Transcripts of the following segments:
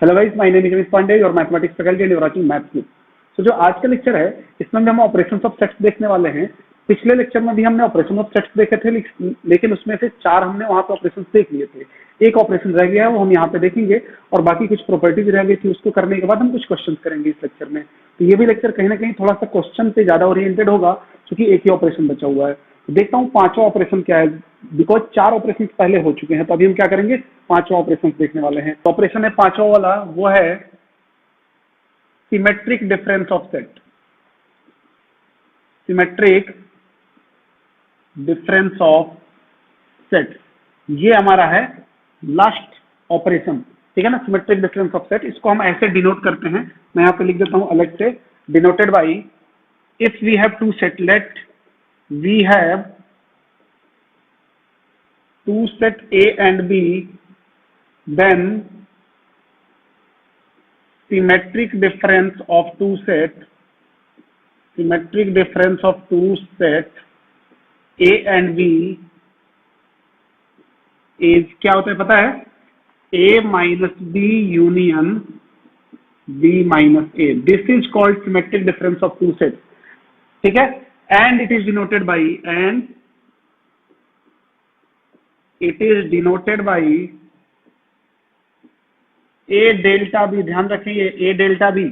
Hello guys, my name is Amit Pandey और mathematics faculty and you are watching math cube. तो जो आज का लेक्चर है इसमें हम ऑपरेशंस ऑफ सेट्स देखने वाले हैं। पिछले लेक्चर में भी हमने ऑपरेशन ऑफ सेट्स देखे थे, लेकिन उसमें से 4 हमने वहां पे ऑपरेशंस देख लिए थे। एक ऑपरेशन रह गया है, वो हम यहाँ पे देखेंगे और बाकी कुछ प्रॉपर्टीज रह गई थी, उसको करने के बाद हम कुछ क्वेश्चन करेंगे इस लेक्चर में। तो ये भी लेक्चर कहीं ना कहीं थोड़ा सा क्वेश्चन पे ज्यादा ओरिएंटेड होगा क्योंकि एक ही ऑपरेशन बचा हुआ है। तो देखता हूँ पांचवा ऑपरेशन क्या है, बिकॉज 4 ऑपरेशन पहले हो चुके हैं, तो अभी हम क्या करेंगे, पांचवा ऑपरेशन देखने वाले हैं। तो ऑपरेशन है पांचवा वाला, वो है symmetric difference of set. Symmetric difference of set, ये हमारा है लास्ट ऑपरेशन, ठीक है ना। सिमेट्रिक डिफरेंस ऑफ सेट, इसको हम ऐसे डिनोट करते हैं, मैं यहां पे लिख देता हूं अलग से, denoted by if we have two set, let we have two set A and B, then symmetric difference of two set, symmetric difference of two set A and B is क्या होता है पता है, A minus B union B minus A. This is called symmetric difference of two sets, ठीक है। and it is denoted by A delta B. ध्यान रखिए, A delta B,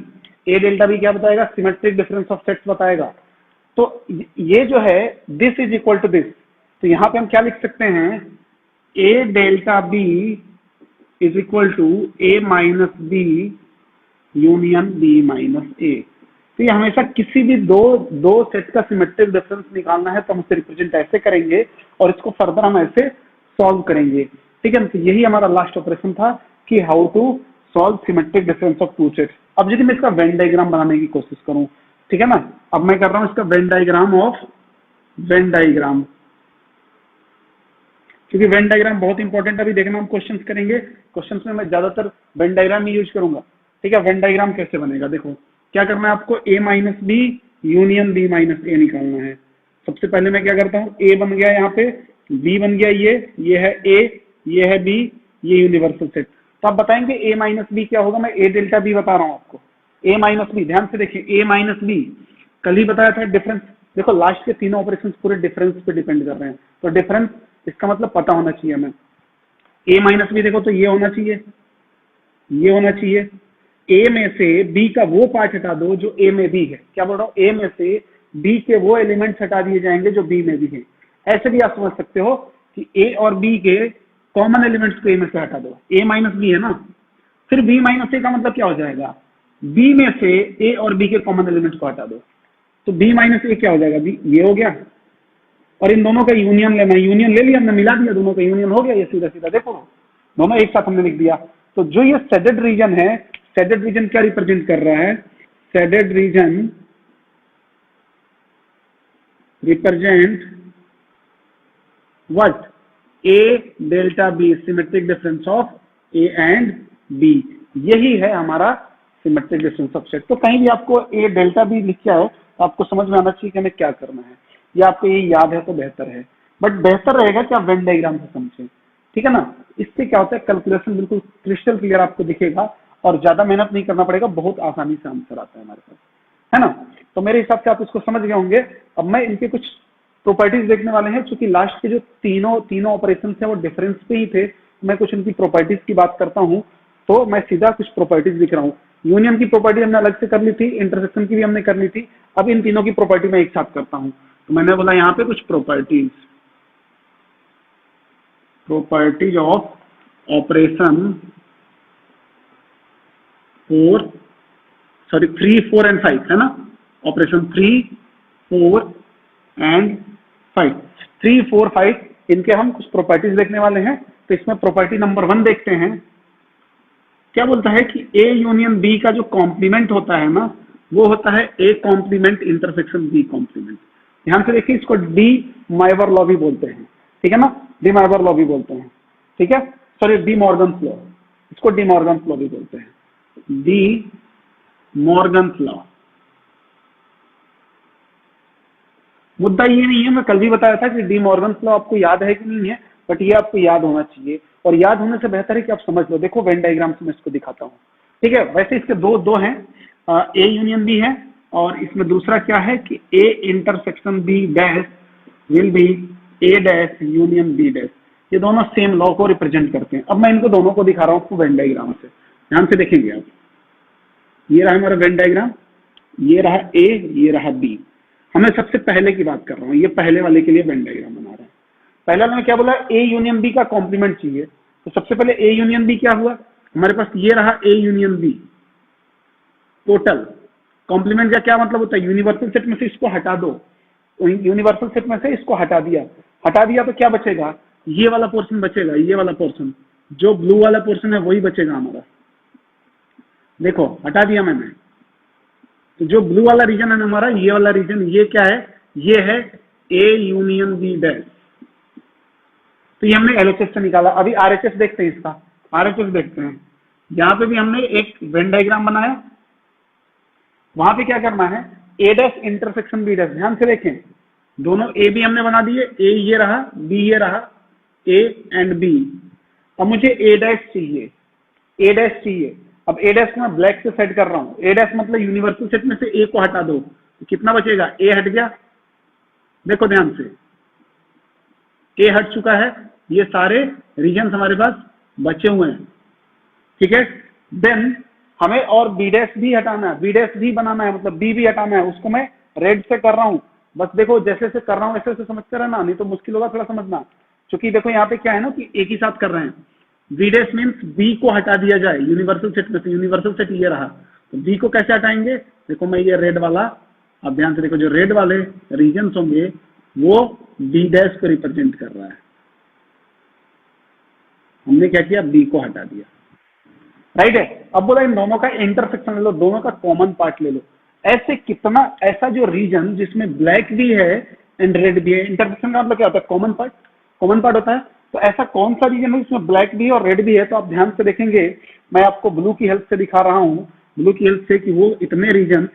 A delta B क्या बताएगा, सिमेट्रिक डिफरेंस ऑफ सेट्स बताएगा। तो ये जो है this is equal to this, तो यहां पे हम क्या लिख सकते हैं, A delta B is equal to A minus B union B minus A। तो ये हमेशा किसी भी दो सेट का सिमेट्रिक डिफरेंस निकालना है तो हम इसे रिप्रेजेंट ऐसे करेंगे और इसको फर्दर हम ऐसे सॉल्व करेंगे, ठीक है। तो यही हमारा लास्ट ऑपरेशन था कि how to solve symmetric difference of two sets. अब यदि मैं इसका वेन डायग्राम बनाने की कोशिश करूं, ठीक है ना, अब मैं कर रहा हूं इसका वेन डायग्राम, क्योंकि वेन डायग्राम बहुत इंपॉर्टेंट, अभी देखना हम क्वेश्चंस करेंगे, क्वेश्चंस में मैं ज्यादातर वेन डायग्राम ही यूज करूंगा, ठीक है। वेन डायग्राम कैसे बनेगा, देखो क्या करना है आपको, A minus B union B minus A निकालना है। सबसे पहले मैं क्या करता हूँ, A बन गया यहाँ पे, B बन गया, ये है A, ये है B, ये यूनिवर्सल सेट। तो आप बताएंगे A माइनस बी क्या होगा, मैं A डेल्टा बी बता रहा हूँ आपको। A माइनस बी, ध्यान से देखिए, A माइनस बी कल ही बताया था डिफरेंस। देखो लास्ट के तीनों ऑपरेशन पूरे डिफरेंस पे डिपेंड कर रहे हैं, तो डिफरेंस इसका मतलब पता होना चाहिए हमें। A माइनस बी देखो तो ये होना चाहिए, ये होना चाहिए। A में से B का वो पार्ट हटा दो जो A में भी है, क्या बोल रहा हूँ, A में से B के वो एलिमेंट्स हटा दिए जाएंगे जो B में भी है। ऐसे भी आप समझ सकते हो कि A और B के कॉमन एलिमेंट्स को A में से हटा दो, A माइनस बी है ना, फिर B माइनस A का मतलब क्या हो जाएगा, B में से A और B के कॉमन एलिमेंट्स को हटा दो, तो B माइनस A क्या हो जाएगा, B ये हो गया, और इन दोनों का यूनियन लेना, यूनियन ले लिया हमने, मिला दिया, दोनों का यूनियन हो गया, ये सीधा सीधा देखो दोनों एक साथ हमने लिख दिया। तो जो ये शेडेड रीजन है, शेडेड रीजन क्या रिप्रेजेंट कर रहा है, shaded region represent what, A delta B, symmetric difference of A and B, यही है हमारा सिमेट्रिक डिफरेंस ऑफ सेट। तो कहीं भी आपको A डेल्टा B लिखा है तो आपको समझ में आना चाहिए कि हमें क्या करना है, या आपको ये याद है तो बेहतर है, बट बेहतर रहेगा कि आप वेन डायग्राम से समझें, ठीक है ना। इससे क्या होता है, कैलकुलेशन बिल्कुल क्रिस्टल क्लियर आपको दिखेगा और ज्यादा मेहनत नहीं करना पड़ेगा, बहुत आसानी से आंसर आता है हमारे पास, है ना। तो मेरे हिसाब से आप इसको समझ गए होंगे। अब मैं इनके कुछ प्रॉपर्टीज देखने वाले हैं, क्योंकि लास्ट के जो तीनों ऑपरेशन थे वो डिफरेंस पे ही थे, मैं कुछ उनकी प्रॉपर्टीज की बात करता हूँ। तो मैं सीधा कुछ प्रॉपर्टीज लिख रहा हूँ। यूनियन की प्रॉपर्टी हमने अलग से कर ली थी, इंटरसेक्शन की भी हमने कर ली थी, अब इन तीनों की प्रॉपर्टी मैं एक साथ करता हूँ। तो मैंने बोला यहाँ पे कुछ प्रॉपर्टीज ऑफ ऑपरेशन 3, 4 एंड 5, है ना, ऑपरेशन 3, 4 एंड 5, 3, 4, 5 इनके हम कुछ प्रॉपर्टीज देखने वाले हैं। तो इसमें प्रॉपर्टी नंबर 1 देखते हैं, क्या बोलता है कि A यूनियन B का जो कॉम्प्लीमेंट होता है ना, वो होता है A complement intersection B complement. ध्यान से देखिए, इसको डी माइवर लॉ भी बोलते हैं, ठीक है ना, डी माइवर लॉ भी बोलते हैं, ठीक है, सॉरी डी मॉर्गन्स लॉ, इसको डी मॉर्गन्स लॉ भी बोलते हैं, डी मॉर्गन्स लॉ। मुद्दा ये नहीं है, मैं कल भी बताया था कि डी मॉर्गन्स लॉ आपको याद है कि नहीं है, बट ये आपको याद होना चाहिए, और याद होने से बेहतर है कि आप समझ लो। देखो वेन डायग्राम से मैं इसको दिखाता हूँ, ठीक है, वैसे इसके दो दो हैं, ए यूनियन बी है, और इसमें दूसरा क्या है कि A intersection B dash will be A dash union B dash. ये दोनों सेम लॉ को रिप्रेजेंट करते हैं। अब मैं इनको दोनों को दिखा रहा हूँ आपको वेन डायग्राम से, ध्यान से देखेंगे आप। ये रहा हमारा वेन डायग्राम, ये रहा ए, ये रहा बी। हमें सबसे पहले की बात कर रहा हूँ, ये पहले वाले के लिए वेन डायग्राम बना रहा है। पहले वाले में क्या बोला, ए यूनियन बी का कॉम्प्लीमेंट चाहिए, तो सबसे पहले ए यूनियन बी क्या हुआ हमारे पास, ये रहा A union B total. Complement का क्या मतलब होता है, यूनिवर्सल सेट में से इसको हटा दो, तो यूनिवर्सल सेट में से इसको हटा दिया तो क्या बचेगा, ये वाला पोर्शन बचेगा, ये वाला पोर्शन, जो ब्लू वाला पोर्शन है वही बचेगा हमारा। देखो हटा दिया मैंने, तो जो ब्लू वाला रीजन है हमारा, ये वाला रीजन, ये क्या है, ये है ए यूनियन बी डैश। तो ये हमने एलएचएस से निकाला। अभी आरएचएस देखते हैं, इसका आरएचएस देखते हैं। यहां पे भी हमने एक वेन डायग्राम बनाया, वहां पे क्या करना है, ए डैश इंटरसेक्शन बी डैश। ध्यान से देखें, दोनों ए बी हमने बना दिए, ए ये रहा, बी ये रहा, ए एंड बी। अब मुझे ए डैश चाहिए, ए डैश चाहिए। अब ए डैश को मैं ब्लैक से सेट कर रहा हूं, ए डैश मतलब यूनिवर्सल सेट में से ए को हटा दो, तो कितना बचेगा, ए हट गया। देखो ध्यान से, ए हट चुका है, ये सारे रीजन हमारे पास बचे हुए हैं। ठीक है, देन हमें और बी डैश भी हटाना है, बी डैश भी बनाना है, मतलब बी भी हटाना है। उसको मैं रेड से कर रहा हूं, बस देखो जैसे से कर रहा हूं ऐसे समझते रहना, नहीं तो मुश्किल होगा थोड़ा समझना। क्योंकि देखो यहाँ पे क्या है ना कि एक ही साथ कर रहे हैं। बी डैश मीन्स बी को हटा दिया जाए यूनिवर्सल सेट में से, यूनिवर्सल सेट ये रहा, तो बी को कैसे हटाएंगे, देखो मैं ये रेड वाला, अब ध्यान से देखो, जो रेड वाले रीजन होंगे वो बी डैश को रिप्रेजेंट कर रहा है। हमने क्या किया, बी को हटा दिया, राइट है। अब बोला इन दोनों का इंटरसेक्शन ले लो, दोनों का कॉमन पार्ट ले लो। ऐसे कितना, ऐसा जो रीजन जिसमें ब्लैक भी है एंड रेड भी है, इंटरसेक्शन का मतलब क्या होता है, कॉमन पार्ट, कॉमन पार्ट होता है। तो ऐसा कौन सा रीजन है जिसमें ब्लैक भी है और रेड भी है, तो आप ध्यान से देखेंगे, मैं आपको ब्लू की हेल्प से दिखा रहा हूँ, ब्लू की हेल्प से कि वो इतने रीजन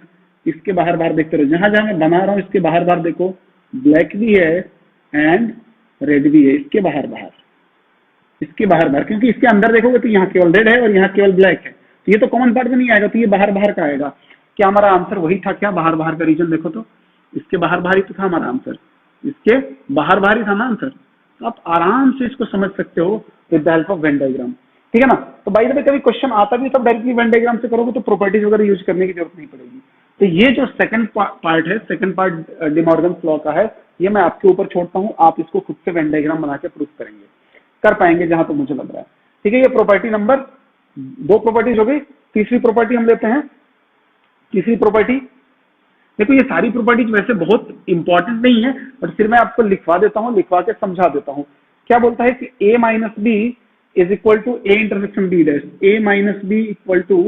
इसके बाहर बाहर देखते रहो, जहां जहां मैं बना रहा हूँ इसके बाहर बाहर देखो, ब्लैक भी है एंड रेड भी है, इसके बाहर बाहर, इसके बाहर बाहर, क्योंकि इसके अंदर देखोगे तो यहाँ केवल रेड है और यहाँ केवल ब्लैक है, तो ये तो कॉमन पार्ट में नहीं आएगा, तो ये बाहर बाहर का आएगा। क्या हमारा आंसर वही था क्या, बाहर बाहर का रीजन देखो तो इसके बाहर बाहर ही तो था हमारा आंसर, इसके बाहर बाहर ही था ना आंसर। तो आप आराम से इसको समझ सकते हो with the help of Venn diagram, ठीक है ना। तो बाई द वे कभी क्वेश्चन आता भी तब डायरेक्टली वेन डायग्राम से करोगे तो प्रॉपर्टीज वगैरह यूज करने की जरूरत नहीं पड़ेगी। तो ये जो सेकंड पार्ट है, second part D Morgan's law का है, ये मैं आपके ऊपर छोड़ता हूँ, आप इसको खुद से वेन डायग्राम बना के प्रूफ करेंगे, कर पाएंगे जहां तो मुझे लग रहा है। ठीक है, ये प्रॉपर्टी नंबर 2 प्रॉपर्टीज हो गई। तीसरी प्रॉपर्टी हम लेते हैं। तीसरी प्रॉपर्टी देखो, ये सारी प्रॉपर्टीज वैसे बहुत इंपॉर्टेंट नहीं है, बट फिर मैं आपको लिखवा देता हूँ, लिखवा के समझा देता हूँ। क्या बोलता है कि a minus B is equal to A intersection B dash, a minus B equal to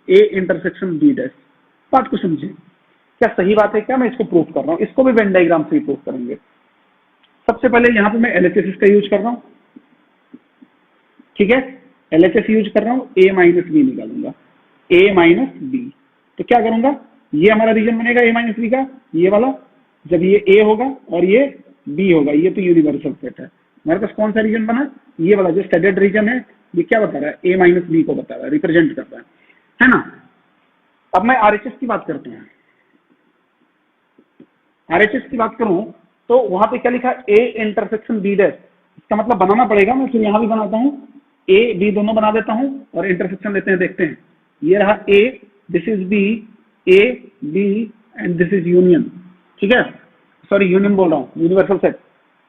A intersection B dash. बात को समझे, क्या सही बात है क्या, मैं इसको प्रूफ कर रहा हूँ, इसको भी वेन डायग्राम से ही प्रूफ करेंगे। सबसे पहले यहाँ पे मैं एलएचएस का यूज कर रहा हूँ, ठीक है, एलएचएस यूज कर रहा हूँ, ए माइनस बी निकालूंगा, ए माइनस बी। तो क्या करूंगा, ये हमारा रीजन बनेगा ए माइनस बी का, ये वाला, जब ये ए होगा और ये बी होगा, ये तो यूनिवर्सल सेट है। हमारे पास कौन सा रीजन बना, ये वाला जो स्टैंडर्ड रीजन है, ये क्या बता रहा है, ए माइनस बी को बता रहा है, रिप्रेजेंट करता है ना। अब मैं आरएचएस की बात करते हैं, आरएचएस की बात करूं तो वहां पे क्या लिखा, ए इंटरसेक्शन बी डैश। इसका मतलब बनाना पड़ेगा, मैं फिर यहां भी बनाता हूं, ए बी दोनों बना देता हूं और इंटरसेक्शन लेते हैं, देखते हैं। ये रहा A, this is B, A B and this is union, ठीक है, सॉरी यूनियन बोल रहा हूँ, यूनिवर्सल सेट।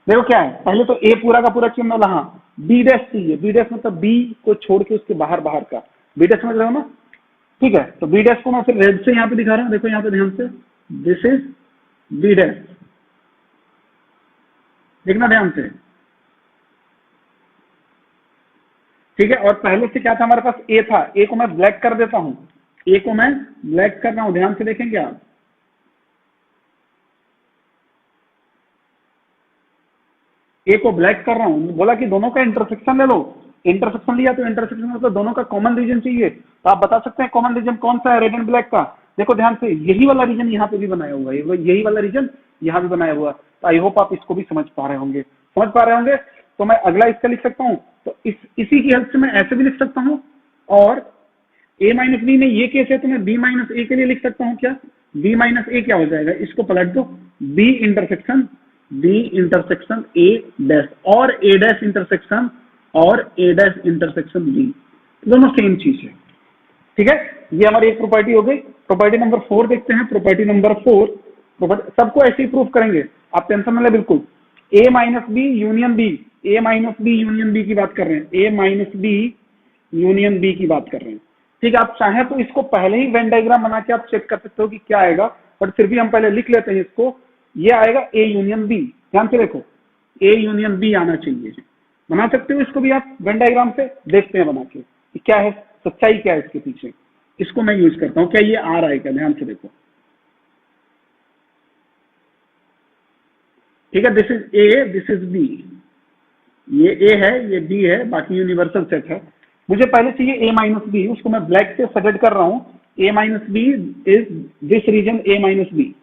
देखो क्या है, पहले तो ए पूरा का पूरा क्यों बोला, हाँ बी डैश चाहिए, बी डैश मतलब बी को छोड़ के उसके बाहर बाहर का, बी डैश समझ रहे हो ना, ठीक है। तो बी डैश को मैं फिर रेड से यहाँ पे दिखा रहा हूँ, देखो यहाँ पे ध्यान से, दिस इज बी डैश, देखना ध्यान से, ठीक है। और पहले से क्या था हमारे पास, ए था, ए को मैं ब्लैक कर देता हूं, ए को मैं ब्लैक कर रहा हूं, ध्यान से देखेंगे आप, ए को ब्लैक कर रहा हूं, बोला कि दोनों का इंटरसेक्शन ले लो, इंटरसेक्शन लिया तो इंटरसेक्शन मतलब दोनों का कॉमन रीजन चाहिए, तो आप बता सकते हैं कॉमन रीजन कौन सा है, रेड एंड ब्लैक का। देखो ध्यान से, यही वाला रीजन यहाँ पे भी बनाया हुआ है, यही वाला रीजन यहाँ भी बनाया हुआ है। तो आई होप आप इसको भी समझ पा रहे होंगे, समझ पा रहे होंगे। तो मैं अगला इसका लिख सकता हूँ, तो इसी की हेल्प से मैं ऐसे भी लिख सकता हूँ, और ए माइनस बी में ये केस है तो मैं बी माइनस ए के लिए लिख सकता हूँ क्या? बी माइनस ए क्या हो जाएगा, इसको पलट दो, बी इंटरसेक्शन ए डैश और ए डैश इंटरसेक्शन बी, दोनों सेम चीज है। ठीक है, ये हमारी एक प्रॉपर्टी हो गई। प्रॉपर्टी नंबर 4 देखते हैं। प्रॉपर्टी नंबर 4, सबको ऐसे ही प्रूफ करेंगे, आप टेंशन न ले बिल्कुल। ए minus B union B, A minus B union B की बात कर रहे हैं, ए माइनस बी यूनियन बी की बात कर रहे हैं। ठीक है, आप चाहें तो इसको पहले ही वेन डायग्राम बना के आप चेक कर सकते हो कि क्या आएगा, बट फिर भी हम पहले लिख लेते हैं इसको। ये आएगा ए यूनियन बी, ध्यान से देखो, ए यूनियन बी आना चाहिए। बना सकते हो इसको भी आप वेन डायग्राम से, देखते हैं बना के कि क्या है, सच्चाई क्या है इसके पीछे। इसको मैं यूज करता हूं, क्या ये आ रहा है क्या, ध्यान से देखो। ठीक है, this is A, this is B, ये ए है, ये बी है, बाकी यूनिवर्सल सेट है। मुझे पहले चाहिए ए माइनस बी, उसको मैं ब्लैक से सजेट कर रहा हूं। A minus B is this region A minus B,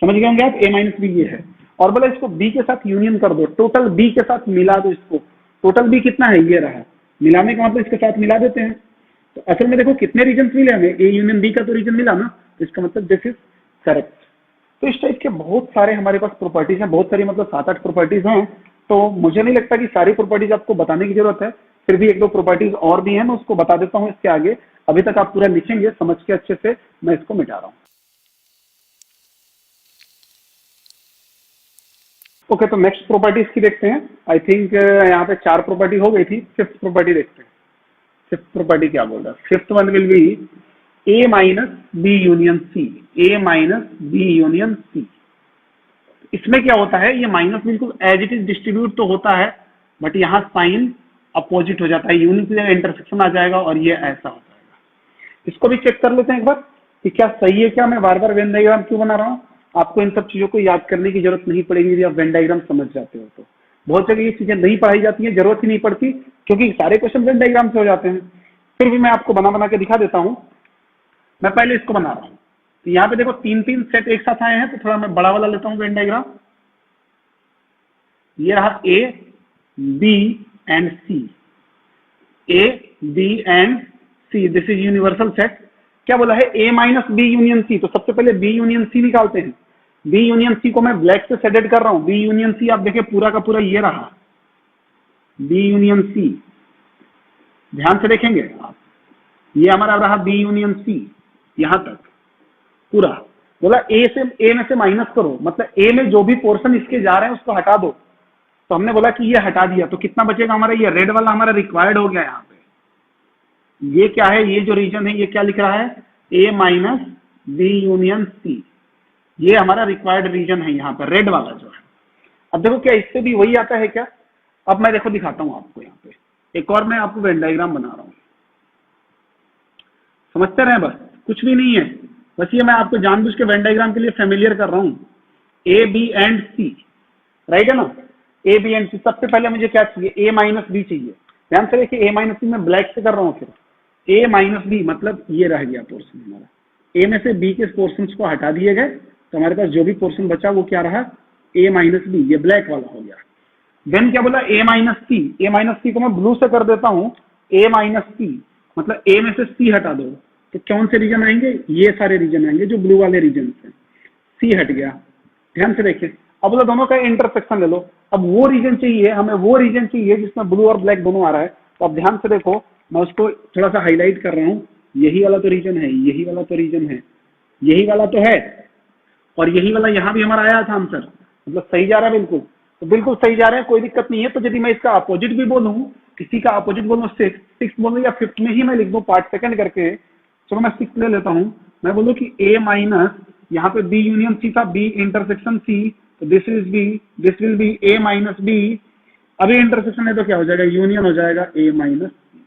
समझ गए होंगे आप, ए माइनस बी ये है। और बोला इसको बी के साथ यूनियन कर दो, टोटल बी के साथ मिला दो इसको। टोटल बी कितना है, ये रहा, मिलाने का मतलब इसके साथ मिला देते हैं। तो असल में देखो कितने रीजन मिले हमें, ए यूनियन बी का तो रीजन मिला ना, तो इसका मतलब दिस इज करेक्ट। तो इस टाइप के बहुत सारे हमारे पास प्रॉपर्टीज हैं, बहुत सारी मतलब 7-8 प्रॉपर्टीज हैं। तो मुझे नहीं लगता कि सारी प्रॉपर्टीज आपको बताने की जरूरत है, फिर भी 1-2 प्रॉपर्टीज और भी हैं, मैं उसको बता देता हूँ इसके आगे। अभी तक आप पूरा लिखेंगे समझ के अच्छे से, मैं इसको मिटा रहा हूँ। ओके, तो नेक्स्ट प्रॉपर्टीज की देखते हैं। आई थिंक यहाँ पे 4 प्रॉपर्टी हो गई थी, 5th प्रॉपर्टी देखते हैं। 5th प्रॉपर्टी क्या बोल रहा है, 5th one will be A minus B union C, A minus B union C. इसमें क्या होता है, ये माइनस बिल्कुल एज इट इज डिस्ट्रीब्यूट तो होता है, बट यहाँ साइन अपोजिट हो जाता है, यूनिट की जगह इंटरसेक्शन आ जाएगा और ये ऐसा हो जाएगा। इसको भी चेक कर लेते हैं एक बार कि क्या सही है क्या। मैं बार बार वेन डायग्राम क्यों बना रहा हूँ, आपको इन सब चीजों को याद करने की जरूरत नहीं पड़ेगी यदि आप वेन डायग्राम समझ जाते हो तो। बहुत जगह ये चीजें नहीं पढ़ाई जाती है, जरूरत ही नहीं पड़ती, क्योंकि सारे क्वेश्चन वेन डायग्राम से हो जाते हैं। फिर भी मैं आपको बना बना के दिखा देता हूँ। मैं पहले इसको बना रहा हूँ, तो यहाँ पे देखो 3-3 सेट एक साथ आए हैं, तो थोड़ा मैं बड़ा वाला लेता हूँ वेन डायग्राम। ये रहा A B and C, A B and C, this is universal set. क्या बोला है, A minus B union C, तो सबसे पहले बी यूनियन सी निकालते हैं। बी यूनियन सी को मैं ब्लैक से सेडेड कर रहा हूं। बी यूनियन सी आप देखिए पूरा का पूरा ये रहा, बी यूनियन सी, ध्यान से देखेंगे आप, ये हमारा रहा बी यूनियन सी, यहां तक पूरा। बोला ए में से माइनस करो, मतलब ए में जो भी पोर्शन इसके जा रहे हैं उसको हटा दो। तो हमने बोला कि ये हटा दिया, तो कितना बचेगा हमारा, ये रेड वाला हमारा रिक्वायर्ड हो गया। यहाँ पे ये क्या है, ये जो रीजन है ये क्या लिख रहा है, ए माइनस बी यूनियन सी, ये हमारा रिक्वायर्ड रीजन है यहाँ पर, रेड वाला जो है। अब देखो क्या इससे भी वही आता है क्या, अब मैं देखो दिखाता हूं आपको। यहाँ पे एक और मैं आपको वेन डायग्राम बना रहा हूं, समझते रहे बस, कुछ भी नहीं है, बस ये मैं आपको जानबूझ के वेन डायग्राम के लिए फेमिलियर कर रहा हूं। A B and C, right है ना, ए बी एंड सी। सबसे पहले मुझे क्या चाहिए, ए माइनस बी चाहिए। ध्यान से देखिए, ए माइनस बी मैं ब्लैक से कर रहा हूँ। फिर ए माइनस बी मतलब ये रह गया पोर्शन हमारा, ए में से बी के पोर्शन को हटा दिए गए, तो हमारे पास जो भी पोर्शन बचा वो क्या रहा, ए माइनस बी, ये ब्लैक वाला हो गया। देन क्या बोला, ए माइनस सी, ए माइनस सी को मैं ब्लू से कर देता हूं, ए माइनस सी मतलब ए में से सी हटा दो, तो कौन से रीजन आएंगे, ये सारे रीजन आएंगे जो ब्लू वाले रीजन से, सी हट गया। ध्यान से देखिए, अब बोला दोनों का इंटरसेक्शन ले लो। अब वो रीजन चाहिए हमें, वो रीजन चाहिए जिसमें ब्लू और ब्लैक दोनों आ रहा है। तो अब ध्यान से देखो, मैं उसको थोड़ा सा हाईलाइट कर रहा हूँ, यही वाला तो रीजन है, यही वाला तो रीजन है, यही वाला तो है, और यही वाला यहाँ भी हमारा आया था आंसर, मतलब सही जा रहा है बिल्कुल। तो बिल्कुल सही जा रहा है, कोई दिक्कत नहीं है। तो यदि मैं इसका अपोजिट भी बोलूँ, किसी का अपोजिट बोलूँ, सिक्स बोलूँ या 5th में ही मैं लिख दूँ पार्ट सेकंड करके, चलो मैं 6 ले लेता हूँ। मैं बोलूँ कि ए माइनस, यहाँ पे बी यूनियन सी था, बी इंटरसेक्शन सी, तो this is B, this will be A minus B. अभी इंटरसेक्शन है तो क्या हो जाएगा, यूनियन हो जाएगा ए माइनस सी।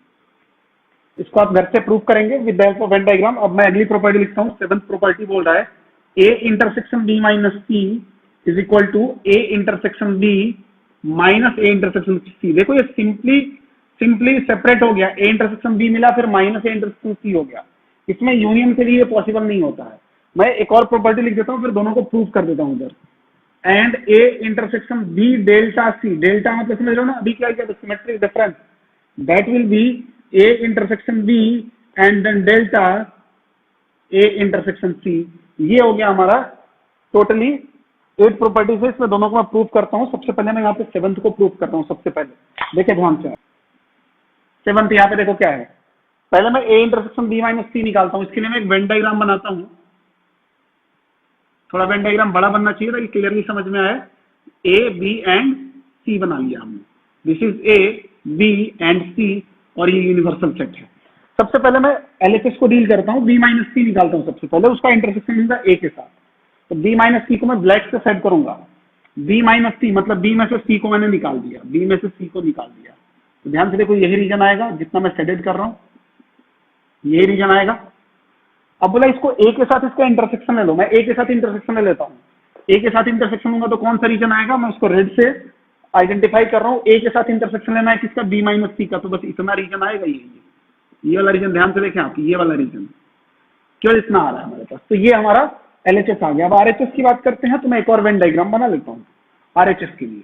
इसको आप घर से प्रूव करेंगे with the help of Venn diagram. अब मैं अगली प्रॉपर्टी लिखता हूँ, 7th प्रॉपर्टी बोल रहा है A intersection B minus C is equal to A intersection B minus A intersection C. देखो ये सिंपली सेपरेट हो गया, ए इंटरसेक्शन बी मिला, फिर माइनस ए इंटरसेक्शन सी हो गया। इसमें यूनियन के लिए पॉसिबल नहीं होता है। मैं एक और प्रॉपर्टी लिख देता हूँ, फिर दोनों को प्रूव कर देता हूँ उधर। And A intersection B delta C, delta मतलब समझ रहे हो ना, अभी क्या symmetric difference, that will be A intersection B and then delta A intersection C. ये हो गया हमारा टोटली 8 प्रॉपर्टीज है। इसमें दोनों को मैं प्रूव करता हूं। सबसे पहले मैं यहाँ पे 7th को प्रूव करता हूँ। सबसे पहले देखिए ध्यान से, 7th यहाँ पे देखो क्या है। पहले मैं ए इंटरसेक्शन बी माइनस सी निकालता हूँ। इसके लिए मैं एक वेन डायग्राम बनाता हूँ। थोड़ा वेन डायग्राम बड़ा बनना चाहिए ताकि क्लियरली समझ में आए। ए बी एंड सी बना लिया हमने। This is A B and C और ये यूनिवर्सल सेट है। सबसे पहले मैं एलएचएस को डील करता हूँ। बी माइनस सी निकालता हूँ। सबसे पहले उसका इंटरसेक्शन होगा ए के साथ। तो बी माइनस सी को मैं ब्लैक से सेट करूंगा। बी माइनस सी मतलब बी में से सी को मैंने निकाल दिया। बी में से सी को निकाल दिया। तो ध्यान से देखो यही रीजन आएगा जितना मैं शेडेड कर रहा हूँ, यही रीजन आएगा। अब बोला इसको ए के साथ इसका इंटरसेक्शन ले लो। मैं ए के साथ इंटरसेक्शन ले लेता हूँ। ए के साथ इंटरसेक्शन लूंगा तो कौन सा रीजन आएगा, मैं उसको रेड से आइडेंटिफाई कर रहा हूँ। ए के साथ इंटरसेक्शन लेना है किसका, बी माइनस सी का। तो बस इतना रीजन आएगा। ये वाला रीजन ध्यान से देखें आप, ये वाला रीजन केवल इतना आ रहा है हमारे पास। तो ये हमारा एलएचएस आ गया। अब आरएचएस की बात करते हैं तो मैं एक और वेन डायग्राम बना लेता हूँ आरएचएस के लिए।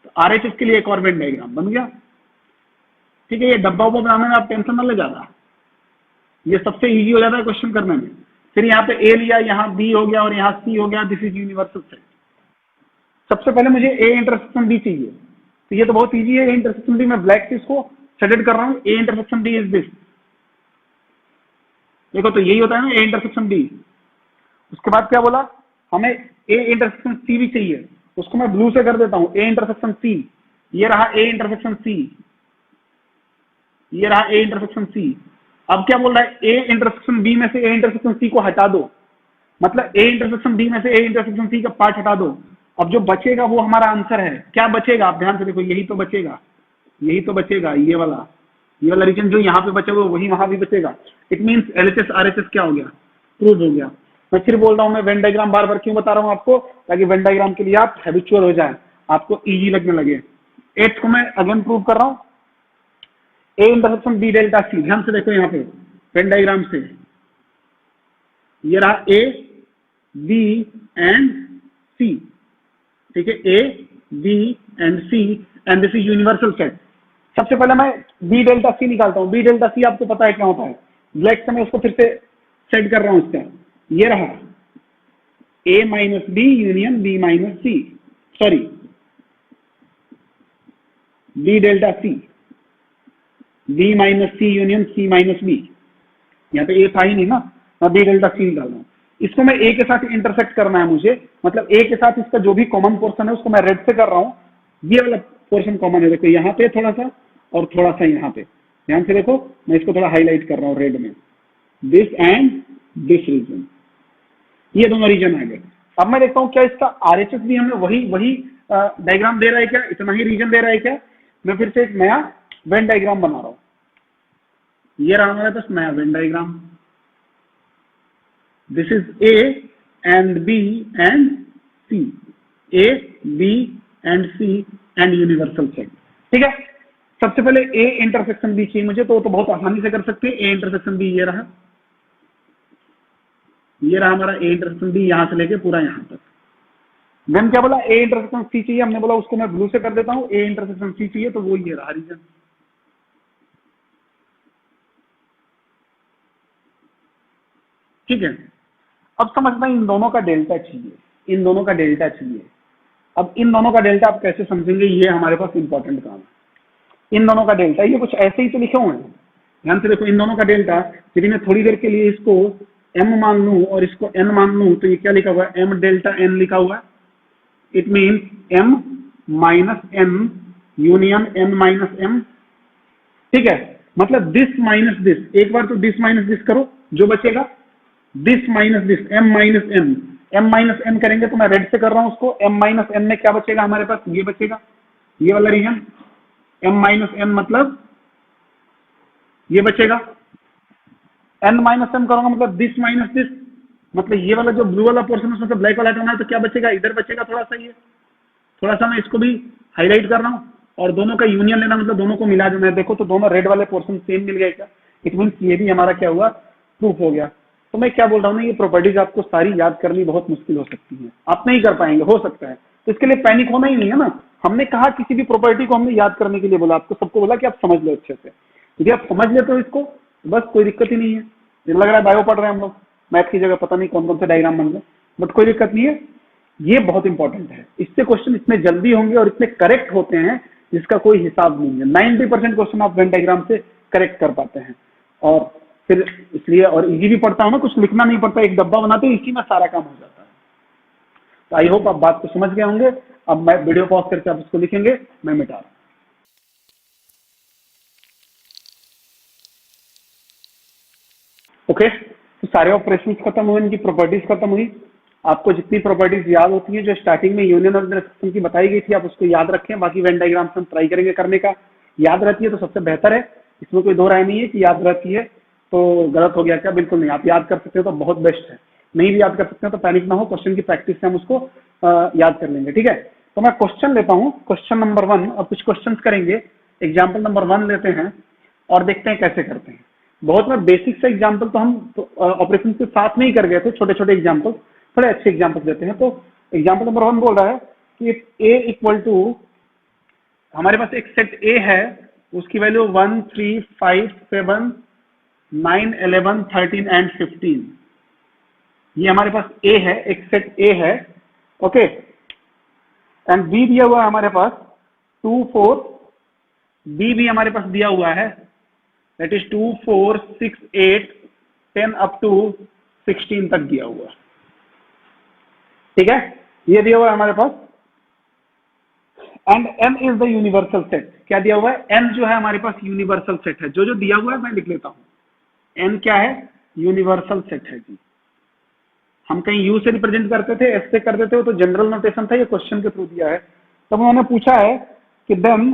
तो आरएचएस के लिए एक और वेन डायग्राम बन गया। ठीक है, ये डब्बा उब्बा बनाने में आप टेंशन न ले जाना, ये सबसे इजी हो जाता है क्वेश्चन करने में। फिर यहाँ पे ए लिया, यहाँ बी हो गया और यहाँ सी हो गया। This is universal set. सबसे पहले मुझे ए इंटरसेक्शन बी चाहिए। तो ये तो बहुत इजी है। ए इंटरसेक्शन बी मैं ब्लैक से इसको शेडेड कर रहा हूँ। A intersection B is this. देखो तो यही होता है ना ए इंटरसेक्शन बी। उसके बाद क्या बोला, हमें ए इंटरसेक्शन सी भी चाहिए। उसको मैं ब्लू से कर देता हूं। ए इंटरसेक्शन सी, ये रहा ए इंटरसेक्शन सी, ये रहा ए इंटरसेक्शन सी। अब क्या बोल रहा है, ए इंटरसेक्शन बी में से ए इंटरसेक्शन सी को हटा दो। मतलब ए इंटरसेक्शन बी में से ए इंटरसेक्शन सी का पार्ट हटा दो। अब जो बचेगा वो हमारा आंसर है। क्या बचेगा आप ध्यान से देखो, यही तो बचेगा, यही तो बचेगा। ये वाला रीजन जो यहाँ पे बचेगा वही वहां भी बचेगा। इट मीन्स एलएचएस आरएचएस क्या हो गया, प्रूव हो गया। मैं फिर बोल रहा हूँ, मैं वेन डायग्राम बार बार क्यों बता रहा हूँ आपको, ताकि वेन डायग्राम के लिए आप हैबिचुअल हो जाए, आपको इजी लगने लगे। 8 को मैं अगेन प्रूव कर रहा हूँ। A intersection B delta C. ध्यान से देखो यहाँ पे वेन डायग्राम से, ये रहा ए बी एंड सी। ठीक है, A B and C and this is universal set. सबसे पहले मैं बी डेल्टा सी निकालता हूँ। बी डेल्टा सी आपको पता है क्या होता है। ब्लैक से मैं उसको फिर से सेट कर रहा हूँ इसका। ये रहा A minus B union B minus C, sorry B delta C, B minus C union C minus B. यहाँ पे ए था ही नहीं ना, मैं बी डेल्टा सी निकाल रहा हूँ। इसको मैं ए के साथ इंटरसेक्ट करना है मुझे। मतलब ए के साथ इसका जो भी कॉमन पोर्शन है उसको मैं रेड से कर रहा हूँ। ये वाला पोर्शन कॉमन है, देखो यहाँ पे थोड़ा सा और थोड़ा सा यहाँ पे। ध्यान से देखो, मैं इसको थोड़ा हाईलाइट कर रहा हूँ रेड में। दिस एंड दिस रीजन, ये दोनों रीजन आ गए। अब मैं देखता हूँ क्या इसका आरएचएस भी हमें वही डायग्राम दे रहा है क्या, इतना ही रीजन दे रहा है क्या। मैं फिर से एक नया वेन डायग्राम बना रहा हूँ। ये रहा हमारे पास नया Venn diagram. This is A and B and C, A B and C and universal set. ठीक है, सबसे पहले ए इंटरसेक्शन बी चाहिए मुझे, तो बहुत आसानी से कर सकते हैं। ए इंटरसेक्शन बी ये रहा, ये रहा हमारा ए इंटरसेक्शन बी, यहां से लेके पूरा यहां तक। देन क्या बोला, ए इंटरसेक्शन सी चाहिए। हमने बोला उसको मैं ब्लू से कर देता हूं। ए इंटरसेक्शन सी चाहिए, तो वो ये रहा रीजन। ठीक है, अब समझना इन दोनों का डेल्टा चाहिए, इन दोनों का डेल्टा चाहिए। अब इन दोनों का डेल्टा आप कैसे समझेंगे, ये हमारे पास इंपॉर्टेंट काम है। इन दोनों का डेल्टा, ये कुछ ऐसे ही तो लिखे हुए हैं। ध्यान से देखो, इन दोनों का डेल्टा, यदि मैं थोड़ी देर के लिए इसको m मान लूं और इसको n मान लूं, तो ये क्या लिखा हुआ है, m डेल्टा n लिखा हुआ है। It means m minus n union n minus m। ठीक है, मतलब दिस माइनस दिस, एक बार तो दिस माइनस दिस करो, जो बचेगा this minus this, m minus n। m minus n करेंगे तो मैं रेड से कर रहा हूं उसको। m माइनस n में क्या बचेगा हमारे पास, ये बचेगा, ये वाला रीजन। m माइनस n मतलब ये बचेगा। n माइनस m करूंगा मतलब दिस माइनस दिस, मतलब ये वाला जो ब्लू वाला पोर्शन उसमें से ब्लैक वाला हटाना है, तो क्या बचेगा, इधर बचेगा थोड़ा सा। ये थोड़ा सा मैं इसको भी हाईलाइट कर रहा हूँ और दोनों का यूनियन लेना, मतलब दोनों को मिला देना है। देखो तो दोनों रेड वाले पोर्शन सेम मिल गए क्या, इट मीन्स ये भी हमारा क्या हुआ, प्रूफ हो गया। तो मैं क्या बोल रहा हूँ ना, ये प्रॉपर्टीज आपको सारी याद करनी बहुत मुश्किल हो सकती है, आप नहीं कर पाएंगे, हो सकता है। तो इसके लिए पैनिक होना ही नहीं है ना। हमने कहा किसी भी प्रॉपर्टी को हमने याद करने के लिए बोला, आपको सबको बोला कि आप समझ लो अच्छे से। यदि आप समझ लेते हो इसको बस कोई दिक्कत ही नहीं है। ये लग रहा है बायो पढ़ रहे हैं हम लोग, मैथ की जगह पता नहीं कौन कौन से डायग्राम बन गए, बट कोई दिक्कत नहीं है। ये बहुत इंपॉर्टेंट है, इससे क्वेश्चन इतने जल्दी होंगे और इतने करेक्ट होते हैं जिसका कोई हिसाब नहीं है। 90% क्वेश्चन आप वेन डायग्राम से करेक्ट कर पाते हैं। और फिर इसलिए और इजी भी पड़ता है ना, कुछ लिखना नहीं पड़ता, एक डब्बा बनाते हैं इसी में सारा काम हो जाता है। तो आई होप आप बात को समझ गए होंगे। अब मैं वीडियो पॉज करके आप इसको लिखेंगे, मैं मिटा रहा हूं। ओके, तो सारे ऑपरेशन खत्म हुए, इनकी प्रॉपर्टीज खत्म हुई। आपको जितनी प्रॉपर्टीज याद होती है जो स्टार्टिंग में यूनियन और इंटरसेक्शन की बताई गई थी, आप उसको याद रखें। बाकी वेन डायग्राम से हम ट्राई करेंगे करने का। याद रहती है तो सबसे बेहतर है, इसमें कोई दो राय नहीं है कि याद रहती है तो गलत हो गया क्या, बिल्कुल नहीं। आप याद कर सकते हो तो बहुत बेस्ट है, नहीं भी याद कर सकते हो तो पैनिक ना हो, क्वेश्चन की प्रैक्टिस से हम उसको याद कर लेंगे। ठीक है, तो मैं क्वेश्चन लेता हूँ, क्वेश्चन नंबर 1। अब कुछ क्वेश्चन करेंगे, एग्जाम्पल नंबर 1 लेते हैं और देखते हैं कैसे करते हैं। बहुत में बेसिक से एग्जाम्पल तो हम ऑपरेशन के साथ में ही कर गए थे, छोटे छोटे एग्जाम्पल, थोड़े अच्छे एग्जाम्पल देते हैं। तो एग्जाम्पल नंबर 1 बोल रहा है कि ए इक्वल टू, हमारे पास एक सेट ए है, उसकी वैल्यू 1 3 5 7 9 11 13 एंड 15। ये हमारे पास ए है, एक सेट ए है। ओके, एंड बी दिया हुआ है हमारे पास 2 4, बी भी हमारे पास दिया हुआ है, दैट इज 2 4 6 8 10 अप टू 16 तक दिया हुआ है। ठीक है, ये दिया हुआ है हमारे पास। And m is the universal set. क्या दिया हुआ है? m जो है हमारे पास यूनिवर्सल सेट है। जो जो दिया हुआ है मैं लिख लेता हूं। n क्या है? यूनिवर्सल सेट है जी। हम कहीं u से रिप्रेजेंट करते थे, s से करते थे, तो जनरल नोटेशन था, ये क्वेश्चन के थ्रू दिया है। तब उन्होंने पूछा है कि देन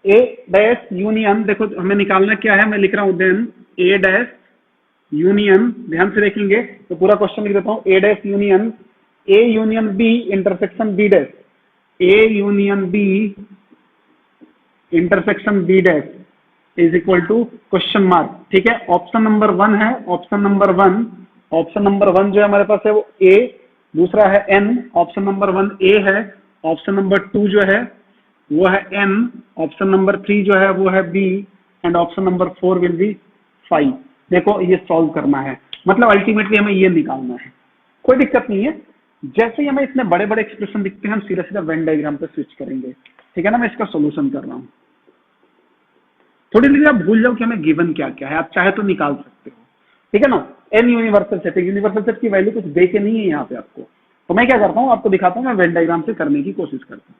a डैश यूनियन, देखो हमें निकालना क्या है, मैं लिख रहा हूं देन a डैश यूनियन, ध्यान से देखेंगे तो पूरा क्वेश्चन लिख देता हूं। a dash union a union b intersection b dash, a union b intersection b dash is equal to question mark. ठीक है, ऑप्शन नंबर 1 है, ऑप्शन नंबर 1 जो है हमारे पास है वो a, दूसरा है n, ऑप्शन नंबर 1 a है, ऑप्शन नंबर 2 जो है वो है n, ऑप्शन नंबर 3 जो है वो है b, and option number 4 will be 5। देखो ये सॉल्व करना है, मतलब अल्टीमेटली हमें ये निकालना है, कोई दिक्कत नहीं है। जैसे ही हमें इतने बड़े बड़े एक्सप्रेशन दिखते हैं हम सीधा सीधा वेन डायग्राम पे स्विच करेंगे। ठीक है ना, मैं इसका सोल्यूशन कर रहा हूं। थोड़ी देर आप भूल जाओ कि हमें गिवन क्या क्या है, आप चाहे तो निकाल सकते हो। ठीक है ना, एन यूनिवर्सल सेट है, यूनिवर्सल सेट की वैल्यू कुछ दे के नहीं है यहाँ पे आपको। तो मैं क्या करता हूँ, आपको दिखाता हूँ, मैं वेन डायग्राम से करने की कोशिश करता हूँ।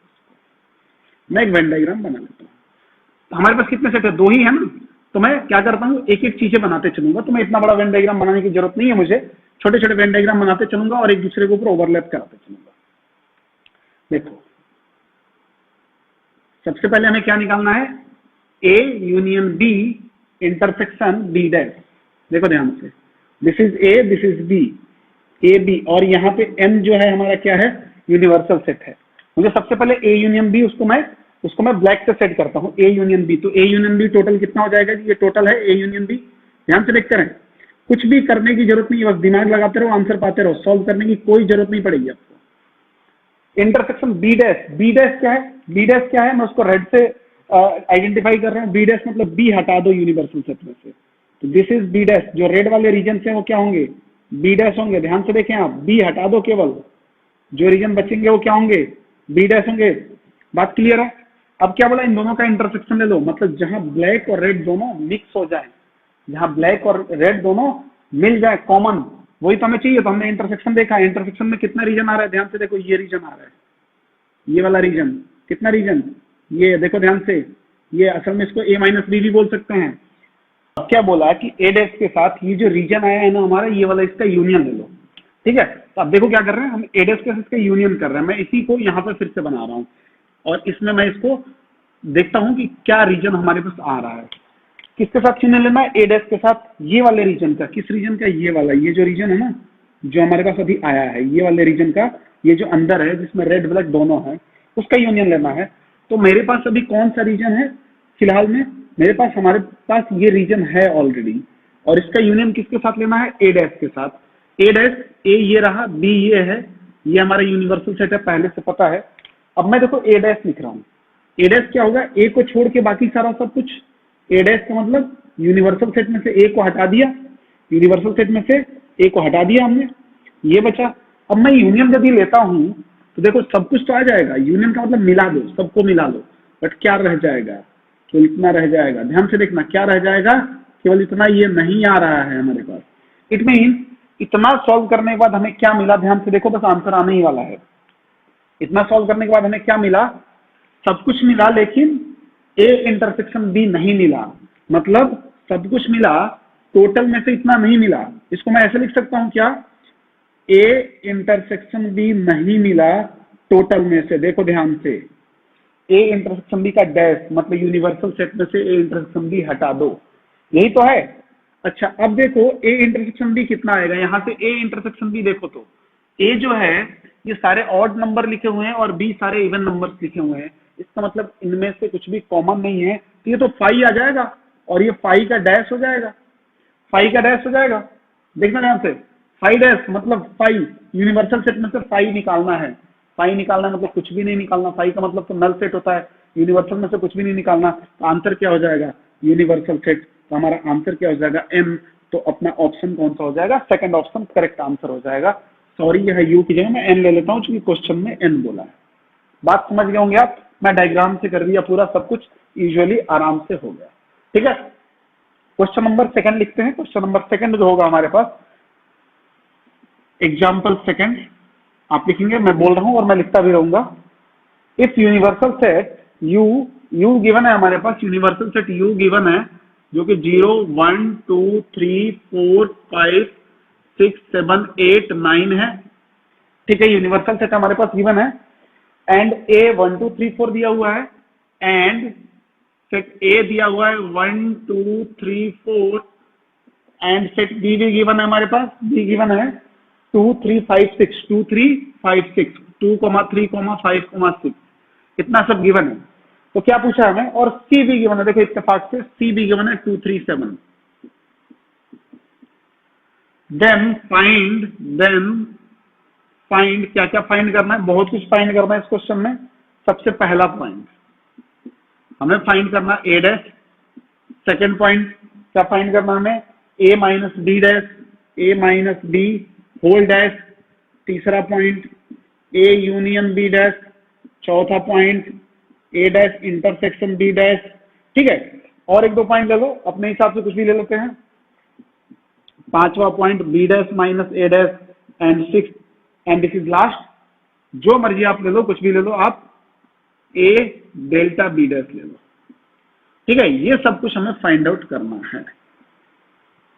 मैं एक वेन डायग्राम बना लेता हूँ। हमारे पास कितने सेट है? 2 ही है ना, तो मैं क्या करता हूँ, एक एक चीजें बनाते चलूंगा। तो मैं इतना बड़ा वेन डायग्राम बनाने की जरूरत नहीं है मुझे, छोटे छोटे वेन डायग्राम बनाते चलूंगा और एक दूसरे के ऊपर ओवरलैप कराते चलूंगा। देखो सबसे पहले हमें क्या निकालना है, A union B intersection B dash. देखो ध्यान से, this is A, this is B, A B, और यहाँ पे एन जो है हमारा क्या है, यूनिवर्सल सेट है। मुझे सबसे पहले ए यूनियन बी, उसको मैं ब्लैक से सेट करता हूँ, ए यूनियन बी। तो ए यूनियन बी टोटल कितना हो जाएगा? ये टोटल है ए यूनियन बी। ध्यान से देखते रहें, कुछ भी करने की जरूरत नहीं है, बस दिमाग लगाते रहो, आंसर पाते रहो, सॉल्व करने की कोई जरूरत नहीं पड़ेगी आपको। Intersection B dash, B dash क्या है? बी डैश क्या है, मैं उसको रेड से आइडेंटिफाई कर रहा हूँ। बी डैश मतलब बी हटा दो यूनिवर्सल सेट में से, तो दिस इज बी डैश। जो रेड वाले रीजन से वो क्या होंगे? बी डैश होंगे। ध्यान से देखें आप, बी हटा दो, केवल जो रीजन बचेंगे वो क्या होंगे? बी डैश होंगे। बात क्लियर है? अब क्या बोला, इन दोनों का इंटरसेक्शन ले लो, मतलब जहां ब्लैक और रेड दोनों मिक्स हो जाए, जहां ब्लैक और रेड दोनों मिल जाए कॉमन, वही तो हमें चाहिए। तो हमने इंटरसेक्शन देखा, इंटरसेक्शन में कितना रीजन आ रहा है? ध्यान से देखो, ये रीजन आ रहा है, ये वाला रीजन। कितना रीजन? ये देखो ध्यान से, ये असल में इसको ए माइनस बी भी बोल सकते हैं। अब क्या बोला कि ए डैश के साथ ये जो रीजन आया है ना हमारा, ये वाला, इसका यूनियन ले लो। ठीक है, तो अब देखो क्या कर रहे हैं हम, ए डैश के साथ इसका यूनियन कर रहे हैं। मैं इसी को यहाँ पर फिर से बना रहा हूँ और इसमें मैं इसको देखता हूँ कि क्या रीजन हमारे पास आ रहा है। किसके साथ यूनियन लेना है? ए डैश के साथ, ये वाले रीजन का। किस रीजन का? ये वाला, ये जो रीजन है ना, जो हमारे पास अभी आया है, ये वाले रीजन का, ये जो अंदर है जिसमें रेड ब्लैक दोनों है, उसका यूनियन लेना है। तो मेरे पास अभी कौन सा रीजन है फिलहाल में? मेरे पास, हमारे पास ये रीजन है ऑलरेडी, और इसका यूनियन किसके साथ लेना है? ए डैश के साथ। ए डैश, ए ये रहा, बी ये है, ये हमारा यूनिवर्सल सेट है, पहले से पता है। अब मैं देखो ए डैश लिख रहा हूँ। ए डैश क्या होगा? ए को छोड़ के बाकी सारा सब कुछ। ए डैश का मतलब यूनिवर्सल सेट में से ए को हटा दिया, यूनिवर्सल सेट में से ए को हटा दिया हमने, ये बचा। अब मैं यूनियन यदि लेता हूं तो देखो सब कुछ तो आ जाएगा, यूनियन का मतलब मिला दो, सबको मिला लो, बट क्या रह जाएगा, तो इतना रह जाएगा। ध्यान से देखना क्या रह जाएगा, केवल इतना ये नहीं आ रहा है हमारे पास। इट मीन इतना सॉल्व करने के बाद हमें क्या मिला, ध्यान से देखो, बस आंसर आने ही वाला है। इतना सॉल्व करने के बाद हमें क्या मिला, सब कुछ मिला लेकिन ए इंटरसेक्शन बी नहीं मिला। मतलब सब कुछ मिला, टोटल में से इतना नहीं मिला। इसको मैं ऐसे लिख सकता हूं क्या, ए इंटरसेक्शन बी नहीं मिला टोटल में से। देखो ध्यान से, ए इंटरसेक्शन बी का डैश मतलब यूनिवर्सल सेट में से ए इंटरसेक्शन बी हटा दो, यही तो है। अच्छा अब देखो ए इंटरसेक्शन बी कितना आएगा, यहां से ए इंटरसेक्शन बी देखो तो ए जो है ये सारे ऑड नंबर लिखे हुए हैं और बी सारे इवन नंबर्स लिखे हुए हैं। इसका मतलब इनमें से कुछ भी कॉमन नहीं है, तो ये तो फाई आ जाएगा और ये फाई का डैश हो जाएगा, फाई का डैश हो जाएगा। देखना ध्यान से, फाई डैश मतलब फाई, यूनिवर्सल सेट में से फाई निकालना है। फाई निकालना मतलब कुछ भी नहीं निकालना, फाई का मतलब तो नल सेट होता है, यूनिवर्सल में से कुछ भी नहीं निकालना। तो आंसर क्या हो जाएगा, यूनिवर्सल सेट। तो हमारा आंसर क्या हो जाएगा, एम। तो अपना ऑप्शन कौन सा हो जाएगा, सेकंड ऑप्शन करेक्ट आंसर हो जाएगा। सॉरी यह यू की जगह मैं एन ले लेता हूं क्योंकि क्वेश्चन में एन बोला है। बात समझ गए होंगे आप, मैं डायग्राम से कर दिया पूरा, सब कुछ यूजुअली आराम से हो गया। ठीक है, क्वेश्चन नंबर सेकंड लिखते हैं। क्वेश्चन नंबर सेकंड जो होगा हमारे पास, एग्जाम्पल सेकंड आप लिखेंगे, मैं बोल रहा हूं और मैं लिखता भी रहूंगा। If universal set you given है हमारे पास, यूनिवर्सल सेट यू गिवन है जो कि 0 1 2 3 4 5 6 7 8 9 है। ठीक है, यूनिवर्सल सेट हमारे पास गिवन है एंड ए 1 2 3 4 दिया हुआ है एंड सेट ए दिया हुआ है 1 2 3 4 एंड सेट बी भी गिवन है हमारे पास, बी गिवन है 2 3 5 6 2 3 5 6 2 3 5 6, इतना सब गिवन है। तो क्या पूछा हमें, और सी भी गिवन है, देखो इत्तेफाक से सी भी गिवन है 2 3 7। देन फाइंड क्या क्या फाइंड करना है, बहुत कुछ फाइंड करना है इस क्वेश्चन में। सबसे पहला पॉइंट हमें फाइंड करना ए डैश, सेकेंड पॉइंट क्या फाइंड करना हमें, A minus B dash, A minus B whole dash, तीसरा point A union B dash, चौथा point A dash intersection B dash. ठीक है, और एक दो पॉइंट ले लो, अपने हिसाब से कुछ भी ले लेते हैं। पांचवा point B dash minus A dash and six and this is last, जो मर्जी आप ले लो, कुछ भी ले लो आप, ए डेल्टा बी डैश ले लो। ठीक है, ये सब कुछ हमें फाइंड आउट करना है।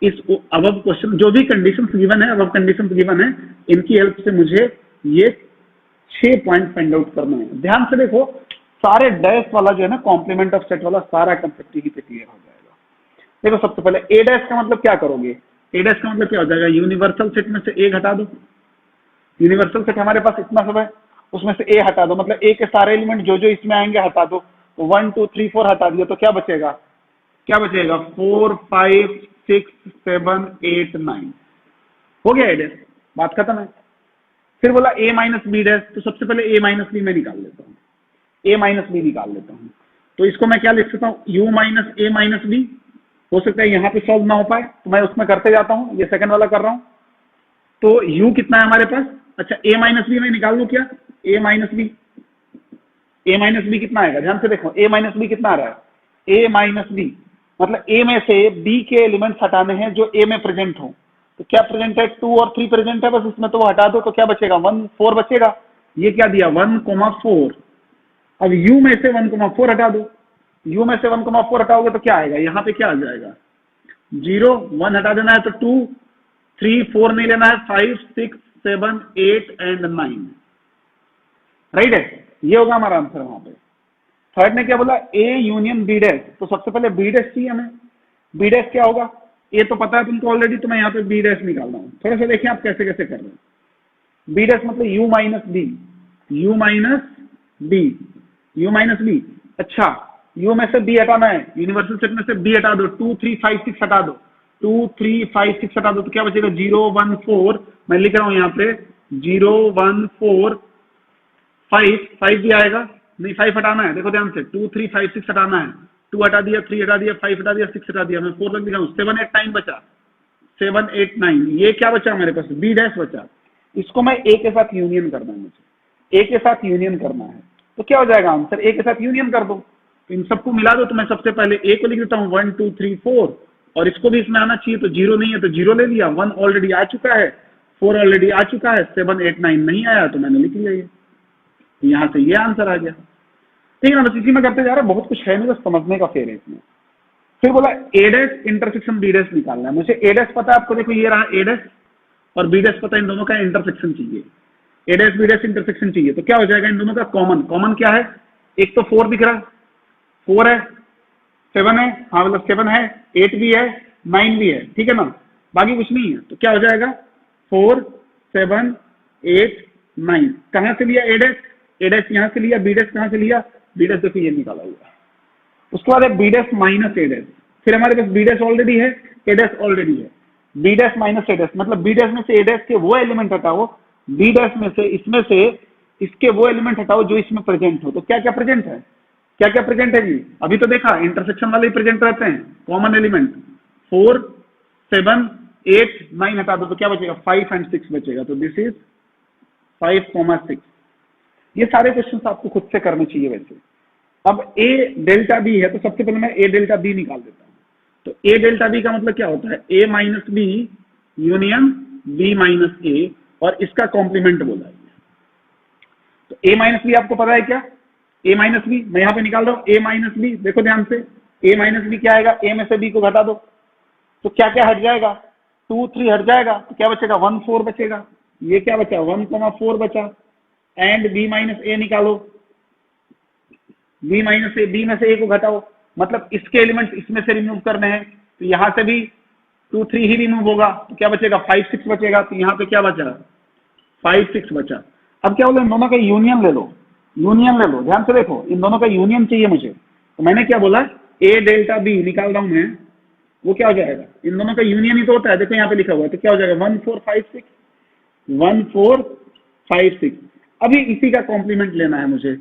इस अब क्वेश्चन जो भी कंडीशंस गिवन है, अब कंडीशंस गिवन है, इनकी हेल्प से मुझे ये 6 पॉइंट फाइंड आउट करने हैं। ध्यान से देखो, सारे डैश वाला जो है ना, कॉम्प्लीमेंट ऑफ सेट वाला सारा कंसेप्ट ही पे क्लियर हो जाएगा। देखो सबसे पहले ए डैश का मतलब क्या करोगे, ए डैश का मतलब क्या हो जाएगा, यूनिवर्सल सेट में से ए हटा दो। यूनिवर्सल सेट हमारे पास इतना सब है, उसमें से ए हटा दो, मतलब ए के सारे एलिमेंट जो जो इसमें आएंगे हटा दो। तो 1 2 3 4 हटा दिया तो क्या बचेगा, 4 5 6 7 8 9, हो गया ए डैश, बात खत्म है। फिर बोला ए माइनस बी डैश, तो सबसे पहले ए माइनस बी में निकाल लेता हूँ, ए माइनस बी निकाल लेता हूँ। तो इसको मैं क्या लिख सकता हूँ, U minus A minus B. हो सकता है यहाँ पे सॉल्व ना हो पाए तो मैं उसमें करते जाता हूँ, ये सेकंड वाला कर रहा हूँ। तो यू कितना है हमारे पास, अच्छा ए माइनस बी में निकाल लू क्या, ए माइनस बी कितना आएगा, ध्यान से देखो ए माइनस बी कितना आ रहा है, ए माइनस बी मतलब ए में से बी के एलिमेंट्स हटाने हैं जो ए में प्रेजेंट हो। तो क्या प्रेजेंट है, 2 और 3 प्रेजेंट है बस इसमें, तो वो हटा दो तो क्या बचेगा, 1 4 बचेगा। ये क्या दिया 1 4। अब u में से 1 4 हटा दो, u में से 1 4 हटाओगे तो क्या आएगा, यहाँ पे क्या आ जाएगा, 0 1 हटा देना है तो 2 3 4 नहीं लेना है, 5 6 7 8 एंड 9, राइट है। ये होगा हमारा आंसर वहां पे। थर्ड ने क्या बोला, ए यूनियन बी डैश, तो सबसे पहले बी डैश चाहिए हमें। बी डैश क्या होगा, ए तो पता है तुमको ऑलरेडी, तो मैं यहाँ पे बी डैश निकाल रहा हूँ। थोड़ा सा देखिए आप कैसे कैसे कर रहे हैं। बी डैश मतलब U minus B, U minus B. अच्छा यू में से बी हटाना है, यूनिवर्सल सेट में से बी हटा दो, 2 3 5 6 हटा दो, 2 3 5 6 हटा दो तो क्या बचेगा, 0 1 4। मैं लिख रहा हूं यहाँ पे 0 1 4 5 भी आएगा नहीं, 5 हटाना है, देखो ध्यान से 2 3 5 6 हटाना है, 2 हटा दिया, 3 हटा दिया, 5 हटा दिया, 6 हटा दिया, मैं 4 तक लिखा हूँ। 7 8 9 बचा, 7 8 9, ये क्या बचा मेरे पास, बी डैश बचा। इसको मैं ए के साथ यूनियन करना है, मुझे ए के साथ यूनियन करना है। तो क्या हो जाएगा आंसर, ए के साथ यूनियन कर दो, तो इन सबको मिला दो। तो मैं सबसे पहले ए को लिख देता हूँ 1 2 3 4, और इसको भी इसमें आना चाहिए, तो 0 नहीं है तो 0 ले लिया, 1 ऑलरेडी आ चुका है, 4 ऑलरेडी आ चुका है, 7 8 9 नहीं आया तो मैंने लिख लिया ये, यहां से ये आंसर आ गया। ठीक है ना, बस इसी में करते जा रहा है, बहुत कुछ है नहीं, बस समझने का फेर है इसमें। फिर बोला ए डैश इंटरसेक्शन बी डैश निकालना है मुझे। ए डैश पता है आपको, देखो ये रहा ए डैश, और बी डैश पता है, इन दोनों का इंटरसेक्शन चाहिए, ए डैश बी डैश इंटरसेक्शन चाहिए। तो क्या हो जाएगा इन दोनों का कॉमन, कॉमन क्या है, एक तो 4 दिख रहा, 4 है, 7 है, हाँ मतलब 7 है, 8 भी है, 9 भी है, ठीक है ना, बाकी कुछ नहीं है। तो क्या हो जाएगा 4 7 8 9, कहां से लिया ए डैश, ए डैश यहां से लिया, बी डैश कहां से लिया, बी डैश देखो ये निकाला हुआ है। उसके बाद है B dash minus A dash, फिर हमारे पास बी डैश ऑलरेडी है, ए डैश ऑलरेडी है, B dash minus A dash मतलब बी डैश में से ए डैश के वो एलिमेंट हटाओ, बी डैश में से इसमें से इसके वो एलिमेंट हटाओ जो इसमें प्रेजेंट हो। तो क्या क्या प्रेजेंट है, क्या क्या प्रेजेंट है जी, अभी तो देखा इंटरसेक्शन वाले ही प्रेजेंट रहते हैं, कॉमन एलिमेंट 4 7 8 9 हटा दो तो क्या बचेगा 5 एंड 6 बचेगा। तो दिस इज 5, 6। ये सारे क्वेश्चन आपको खुद से करने चाहिए वैसे। अब ए डेल्टा बी है तो सबसे पहले मैं ए डेल्टा बी निकाल देता हूं। तो ए डेल्टा बी का मतलब क्या होता है, A minus B union B minus A, और इसका कॉम्प्लीमेंट बोला है। तो ए माइनस बी आपको पता है क्या, ए माइनस बी मैं यहां पे निकाल रहा हूं, ए माइनस बी देखो ध्यान से, ए माइनस बी क्या आएगा, ए में से बी को घटा दो तो क्या क्या हट जाएगा, 2 3 हट जाएगा, तो क्या बचेगा 1 4 बचेगा। ये क्या बचा 1 4 बचा, एंड बी माइनस ए निकालो, बी माइनस ए, बी में से ए को घटाओ, मतलब इसके एलिमेंट इसमें से रिमूव करने हैं, तो यहां से भी 2 3 ही रिमूव होगा, तो क्या बचेगा 5 6 बचेगा। तो यहाँ पे क्या बचा 5 6 बचा। अब क्या बोले इन दोनों का यूनियन ले लो, यूनियन ले लो, ध्यान से देखो इन दोनों का यूनियन चाहिए मुझे। तो मैंने क्या बोला ए डेल्टा बी निकाल रहा हूं मैं, वो क्या हो जाएगा इन दोनों का यूनियन ही तो होता है, देखो यहाँ पे लिखा हुआ है, तो क्या हो जाएगा 1 4 5 6, 1 4 5 6। अभी इसी का कॉम्प्लीमेंट लेना है मुझे,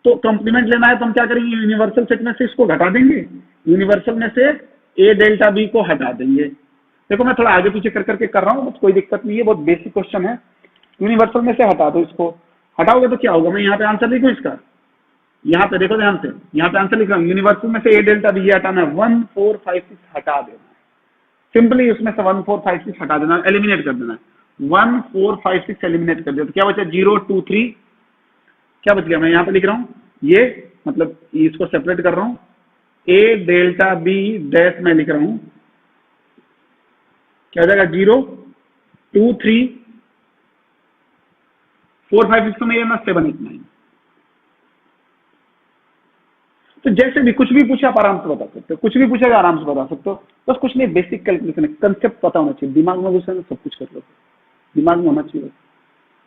तो कॉम्प्लीमेंट लेना है तो हम क्या करेंगे, यूनिवर्सल सेट में से इसको घटा देंगे, यूनिवर्सल में से ए डेल्टा बी को हटा देंगे। देखो मैं थोड़ा आगे पीछे कर करके कर रहा हूँ, कोई दिक्कत नहीं है, बहुत बेसिक क्वेश्चन है। यूनिवर्सल में से हटा दो, इसको हटाओगे तो क्या होगा, मैं यहाँ पे आंसर लिखूं इसका, यहाँ पे देखो ध्यान से, यहाँ पे आंसर लिख रहा हूँ, यूनिवर्सल में से ए डेल्टा बी हटाना है, 1 4 5 6 हटा देना है, सिंपली उसमें से 1 4 5 6 हटा देना, एलिमिनेट कर देना है, 1 4 5 6 एलिमिनेट कर दिया, तो क्या बचा 0 2 3, क्या बच गया, मैं यहाँ पे लिख रहा हूँ ये, मतलब इसको सेपरेट कर रहा हूँ, ए डेल्टा बी डैश में लिख रहा हूँ, क्या हो जाएगा 0 2 3 4 5 6 में ये ना 7 8 9। तो जैसे भी कुछ भी पूछा आप आराम से बता सकते हो, कुछ भी पूछेगा आराम से बता सकते हो, बस कुछ नहीं, बेसिक कैलकुलेशन है, कंसेप्ट पता होना चाहिए, दिमाग में घुसे सब कुछ कर लो, दिमाग में होना चाहिए,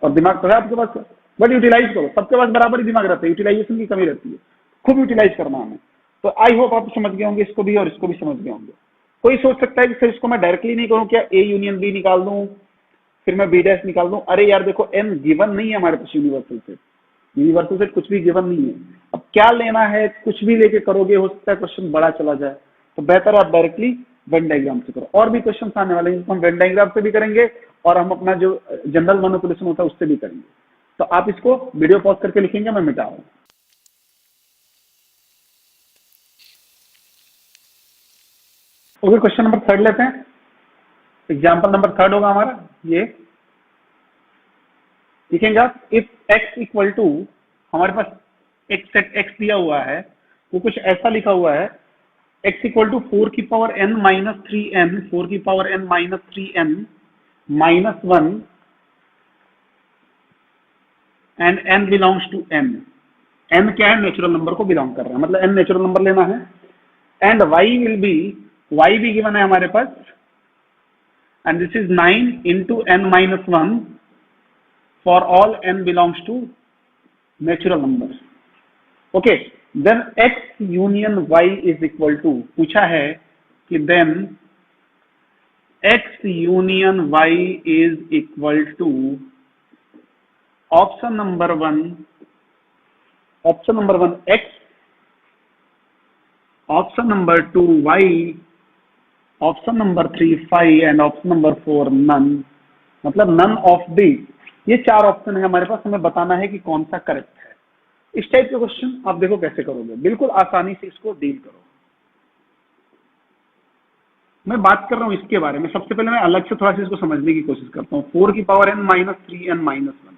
और दिमाग तो है आपके पास, बट यूटिलाइज करो, सबके पास बराबर ही दिमाग रहता है, यूटिलाइजेशन की कमी रहती है, खूब यूटिलाइज करना हमें। तो आई होप आप समझ गए होंगे इसको भी, और इसको भी समझ गए होंगे। कोई सोच सकता है कि सर इसको मैं डायरेक्टली नहीं करूँ क्या, ए यूनियन बी निकाल दूं फिर मैं बी डैश निकाल दूं। अरे यार देखो एन गिवन नहीं है हमारे पास, यूनिवर्सल सेट, यूनिवर्सल सेट कुछ भी गिवन नहीं है। अब क्या लेना है, कुछ भी लेके करोगे हो सकता है क्वेश्चन बड़ा चला जाए, तो बेहतर है आप डायरेक्टली वेन डायग्राम से करो। और भी क्वेश्चन आने वाले हैं, हम वेन डायग्राम से भी करेंगे और हम अपना जो जनरल मैनिपुलेशन होता है उससे भी करेंगे। तो आप इसको वीडियो पॉज करके लिखेंगे, मैं मिटा रहा हूं। ओके, क्वेश्चन नंबर 3 लेते हैं। एग्जाम्पल नंबर 3 होगा हमारा ये, लिखेंगे आप, इफ x इक्वल टू, हमारे पास एक सेट x दिया हुआ है, वो कुछ ऐसा लिखा हुआ है, x इक्वल टू 4 की पावर n माइनस 3n, 4 की power n minus 3n minus 1 and n belongs to n। n क्या है, नेचुरल नंबर को बिलोंग कर रहा है, मतलब n नेचुरल नंबर लेना है। And y will be, y भी गिवन है हमारे पास, and this is 9 into n minus 1 for all n belongs to natural numbers. Okay, then x union y is equal to, पूछा है कि then x union y is equal to option number 1 x option number 2 y, option number 3 five and option number 4 none, मतलब none of the. ये 4 option है हमारे पास, हमें बताना है कि कौन सा करेक्ट है। इस टाइप के क्वेश्चन आप देखो कैसे करोगे, बिल्कुल आसानी से इसको डील करो। मैं बात कर रहा हूं इसके बारे में, सबसे पहले मैं अलग से थोड़ा सा इसको समझने की कोशिश करता हूँ। 4 की power n minus 3 n minus 1,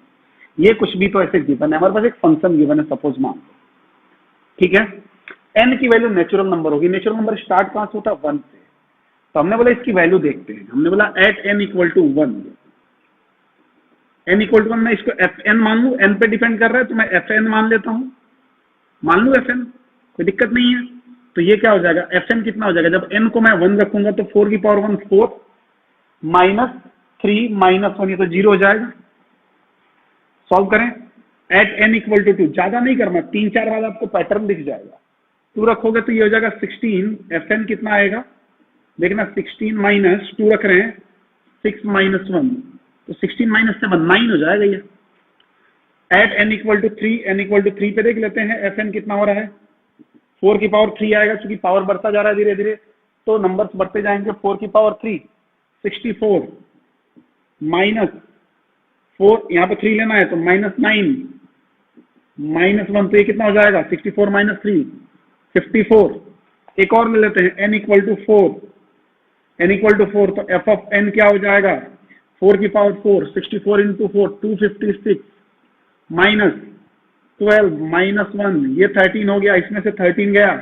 ये कुछ भी तो ऐसे गिवन है, हमारे पास एक फंक्शन गिवन है, सपोज मान लो, ठीक है। n की वैल्यू नेचुरल नंबर होगी, नेचुरल नंबर स्टार्ट कहां से होता है, 1 से। तो हमने बोला इसकी वैल्यू देखते हैं, हमने बोला at n equal to 1, n equal to 1, मैं इसको fn मान लू, n पे डिपेंड कर रहा है तो मैं fn मान लेता हूं, मान लू fn, कोई दिक्कत नहीं है। तो ये क्या हो जाएगा, fn कितना हो जाएगा, जब n को मैं 1 रखूंगा तो 4 की पावर 1 4 माइनस 3 माइनस 1, ये तो 0 हो जाएगा। सॉल्व करें, एट n इक्वल टू 2, ज्यादा नहीं करना, 3-4 बार आपको पैटर्न दिख जाएगा। 2 रखोगे तो ये हो जाएगा 16, fn कितना आएगा देखना, 16 माइनस 2 रख रहे हैं, 6 माइनस 1, तो 16 माइनस 7 9 हो जाएगा ये। At n equal to 3, n equal to 3 पे देख लेते हैं fn कितना हो रहा है, 4 की पावर 3 आएगा, क्योंकि पावर बढ़ता जा रहा है धीरे धीरे तो नंबर्स बढ़ते जाएंगे। 4 की पावर 3 64 माइनस 4, यहाँ पे 3 लेना है तो माइनस 9 माइनस 1, तो ये कितना हो जाएगा 64 माइनस 3 54। एक और ले लेते हैं n equal to 4, n equal to 4, तो f ऑफ n क्या हो जाएगा, 4 की पावर 4 64 इंटू 4 256 माइनस 12 माइनस 1, ये 13 हो गया, इसमें से 13 गया,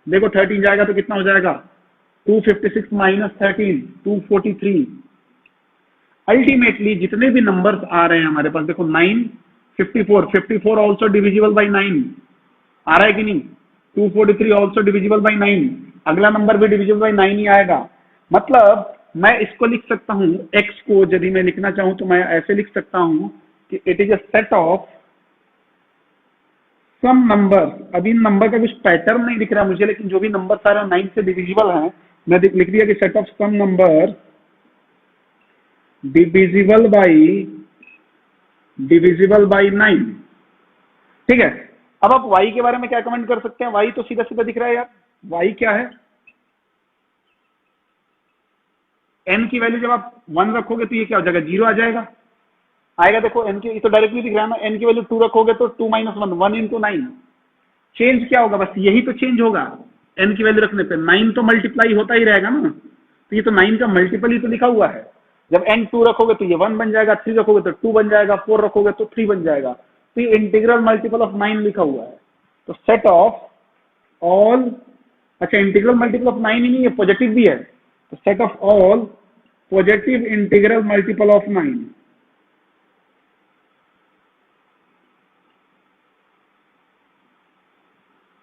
देखो 13 जाएगा तो कितना हो जाएगा 256 माइनस 13 243। अल्टीमेटली जितने भी नंबर्स आ रहे हैं हमारे पास, देखो 9 54 ऑल्सो डिविजिबल बाई 9 आ रहा है कि नहीं, 243 ऑल्सो डिविजिबल बाई 9, अगला नंबर भी डिविजिबल बाई 9 ही आएगा। मतलब मैं इसको लिख सकता हूं, x को यदि मैं लिखना चाहूं तो मैं ऐसे लिख सकता हूं कि it is a set of some number. अभी नंबर का कुछ पैटर्न नहीं दिख रहा मुझे, लेकिन जो भी नंबर सारे 9 से डिविजिबल हैं, मैं लिख दिया कि set of some number divisible by 9, ठीक है। अब आप y के बारे में क्या कमेंट कर सकते हैं, y तो सीधा सीधा दिख रहा है यार, y क्या है, n की वैल्यू जब आप 1 रखोगे तो ये क्या हो जाएगा 0 आ जाएगा, आएगा, देखो n की तो डायरेक्टली दिख रहा है ना, n की वैल्यू 2 रखोगे तो 2 माइनस 1 1 इंटू 9, चेंज क्या होगा, बस यही तो चेंज होगा, n की वैल्यू रखने पे 9 तो मल्टीप्लाई होता ही रहेगा ना, तो ये तो 9 का मल्टीपल ही तो लिखा हुआ है। जब n 2 रखोगे तो ये 1 बन जाएगा, 3 रखोगे तो 2 बन जाएगा, 4 रखोगे तो 3 बन जाएगा, तो ये इंटीग्रल मल्टीपल ऑफ 9 लिखा हुआ है। तो सेट ऑफ ऑल, अच्छा इंटीग्रल मल्टीपल ऑफ 9 ही नहीं है, पॉजिटिव भी है, तो set of all positive integral multiple of 9,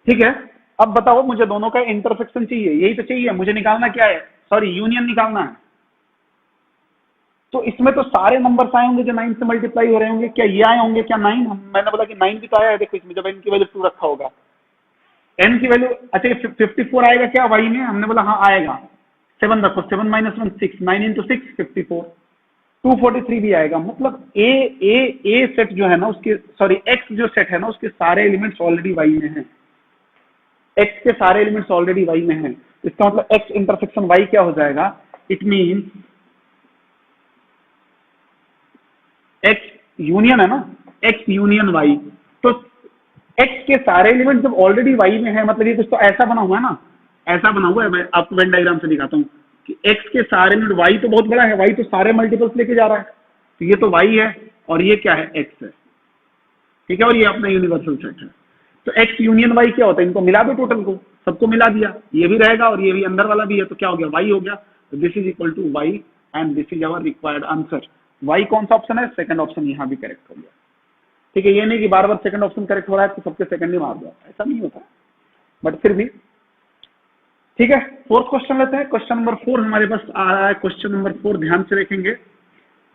ठीक है। अब बताओ मुझे दोनों का इंटरसेक्शन चाहिए, यही तो चाहिए मुझे, निकालना क्या है, सॉरी यूनियन निकालना है। तो इसमें तो सारे नंबर्स आए होंगे जो 9 से मल्टीप्लाई हो रहे होंगे, क्या ये आए होंगे क्या 9, मैंने बोला कि 9 भी तो आया है, देखो इसमें जब n की वैल्यू 2 रखा होगा, n की वैल्यू, अच्छा 54 आएगा क्या y में, हमने बोला हाँ आएगा, 7 रखो, 7 माइनस 1 6, 9 इंटू 6 54, 243 भी आएगा। मतलब ए सेट जो है ना उसके, सॉरी x जो सेट है ना उसके सारे एलिमेंट्स ऑलरेडी y में हैं, x के सारे एलिमेंट्स ऑलरेडी y में हैं, इसका मतलब x इंटरसेक्शन y क्या हो जाएगा, इट मीन x यूनियन है ना, x यूनियन y, तो x के सारे एलिमेंट जब ऑलरेडी y में है, मतलब ये कुछ तो ऐसा बना हुआ है ना, ऐसा बना हुआ है, मैं आपको वेन डायग्राम से दिखाता हूँ कि x के सारे एलिमेंट, y तो बहुत बड़ा है, y तो सारे मल्टीपल्स लेके जा रहा है, तो ये तो y है और ये क्या है x है, ठीक है, और ये अपना यूनिवर्सल सेट है। तो x यूनियन y क्या होता है, इनको मिला दो, टोटल को सबको मिला दिया, ये भी रहेगा और ये भी अंदर वाला भी है, तो क्या हो गया y हो गया, तो this is equal to y and this is our required answer. y कौन सा ऑप्शन है, सेकंड ऑप्शन यहाँ भी करेक्ट हो गया, ठीक है। ये नहीं कि बार बार सेकंड ऑप्शन करेक्ट हो रहा है तो सबके सेकंड ही मार दो, ऐसा नहीं होता, बट फिर भी ठीक है। फोर्थ क्वेश्चन लेते हैं, क्वेश्चन नंबर 4 हमारे पास आ रहा है। क्वेश्चन नंबर 4 ध्यान से देखेंगे,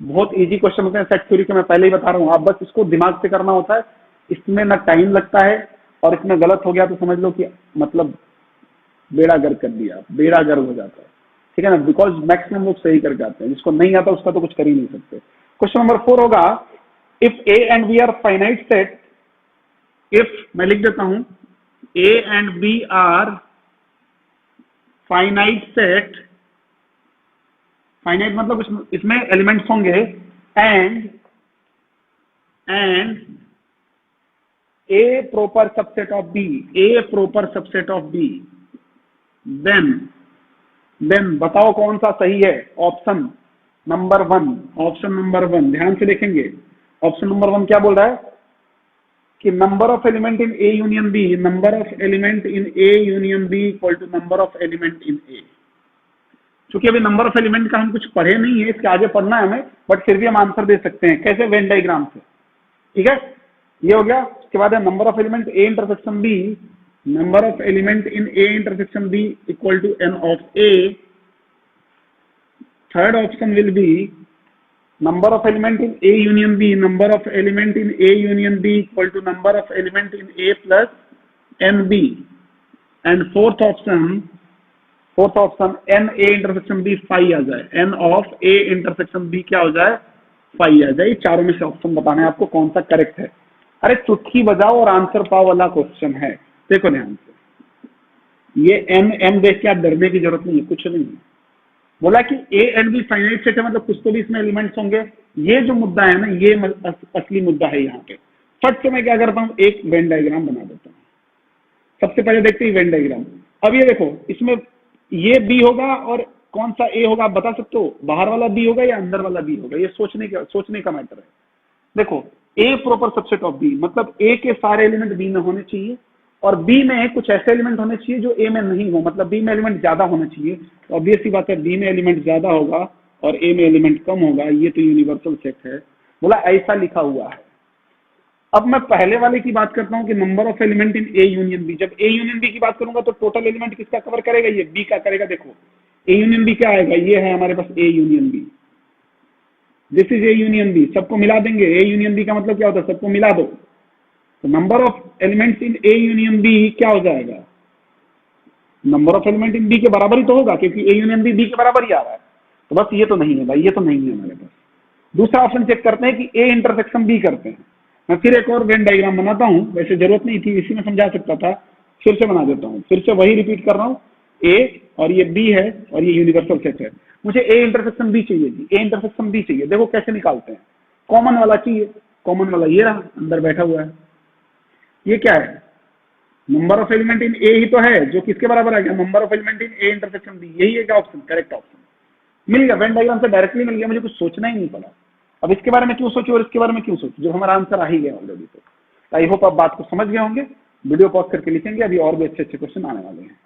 बहुत इजी क्वेश्चन होते हैं सेट थ्योरी के, मैं पहले ही बता रहा हूँ, आप बस इसको दिमाग से करना होता है, इसमें ना टाइम लगता है, और इसमें गलत हो गया तो समझ लो कि मतलब बेड़ा गर्क कर दिया, बेड़ा गर्क हो जाता है, ठीक है ना, बिकॉज मैक्सिमम लोग सही करके आते हैं, जिसको नहीं आता उसका तो कुछ कर ही नहीं सकते। क्वेश्चन नंबर 4 होगा, if A and B are finite set, if मैं लिख देता हूं, A and B are finite set, finite मतलब इसमें एलिमेंट्स होंगे, and A proper subset of B, A proper subset of B, then बताओ कौन सा सही है? ऑप्शन नंबर 1, ऑप्शन नंबर 1 ध्यान से देखेंगे। ऑप्शन नंबर 1 क्या बोल रहा है कि number of element in A union B, number of element in A union B equal to number of element in A. क्योंकि अभी नंबर ऑफ एलिमेंट का हम कुछ पढ़े नहीं है, इसके आगे पढ़ना है हमें, बट फिर भी हम आंसर दे सकते हैं। कैसे? वेन डायग्राम से। ठीक है, ये हो गया। उसके बाद है number of element A intersection B, number of element in A intersection B equal to N of A. Third option will be number of element in A union B, number of element in A union B equal to number of element in A plus NB. And fourth option N A intersection B phi आ जाए, N of A intersection B क्या हो जाए? phi आ जाए। चारों में से option बताना है आपको कौन सा करेक्ट है। अरे चुटकी बजाओ और आंसर पाओ वाला क्वेश्चन है, देखो ध्यान से। ये N देख के आप डरने की जरूरत नहीं है, कुछ नहीं है। बोला कि ए एंड बी फाइनाइट सेट है, मतलब कुछ तो भी इसमें एलिमेंट्स होंगे। ये जो मुद्दा है ना, ये असली मुद्दा है यहाँ पे। फट से मैं क्या करता हूँ, एक वेन डायग्राम बना देता हूँ। सबसे पहले देखते हैं वेन डायग्राम। अब ये देखो, इसमें ये बी होगा और कौन सा ए होगा आप बता सकते हो? बाहर वाला बी होगा या अंदर वाला बी होगा? ये सोचने का मैटर है। देखो, ए प्रॉपर सबसेट ऑफ बी मतलब ए के सारे एलिमेंट बी में होने चाहिए, और बी में कुछ ऐसे एलिमेंट होने चाहिए जो ए में नहीं हो, मतलब बी में एलिमेंट ज्यादा होना चाहिए। तो ऑब्वियस सी बात है, बी में एलिमेंट ज्यादा होगा और ए में एलिमेंट कम होगा। ये तो यूनिवर्सल सेट है। बोला ऐसा लिखा हुआ है। अब मैं पहले वाले की बात करता हूं कि number of element in A union B. जब ए यूनियन बी की बात करूंगा तो टोटल एलिमेंट किसका कवर करेगा? ये बी का करेगा। देखो ए यूनियन बी क्या आएगा, ये है हमारे पास A union B, this is A union B. सबको मिला देंगे। ए यूनियन बी का मतलब क्या होता है? सबको मिला दो। तो number of elements in A union B क्या हो जाएगा? Number of element in B के बराबर ही तो होगा, क्योंकि ए यूनियन बी के बराबर ही आ रहा है। तो बस ये तो नहीं है भाई, ये तो नहीं है हमारे पास। दूसरा ऑप्शन चेक करते हैं कि ए इंटरसेक्शन बी करते हैं। मैं फिर एक और वेन डायग्राम बनाता हूं, वैसे जरूरत नहीं थी, इसी में समझा सकता था, फिर से बना देता हूं। फिर से वही रिपीट कर रहा हूं, ए और ये बी है और ये यूनिवर्सल सेट है। मुझे ए इंटरसेक्शन बी चाहिए जी, ए इंटरसेक्शन बी चाहिए। देखो कैसे निकालते हैं। कॉमन वाला चाहिए, कॉमन वाला ये रहा, अंदर बैठा हुआ है। ये क्या है? Number of element in A ही तो है, जो किसके बराबर आ गया? Number of element in A intersection B. यही है क्या ऑप्शन? करेक्ट ऑप्शन मिल गया। वेन डायग्राम से डायरेक्टली मिल गया, मुझे कुछ सोचना ही नहीं पड़ा। अब इसके बारे में क्यों सोचो और इसके बारे में क्यों सोचो, जब हमारा आंसर आ ही गया ऑलरेडी। तो आई होप आप बात को समझ गए होंगे। वीडियो पॉज करके लिखेंगे, अभी और भी अच्छे अच्छे क्वेश्चन आने वाले हैं।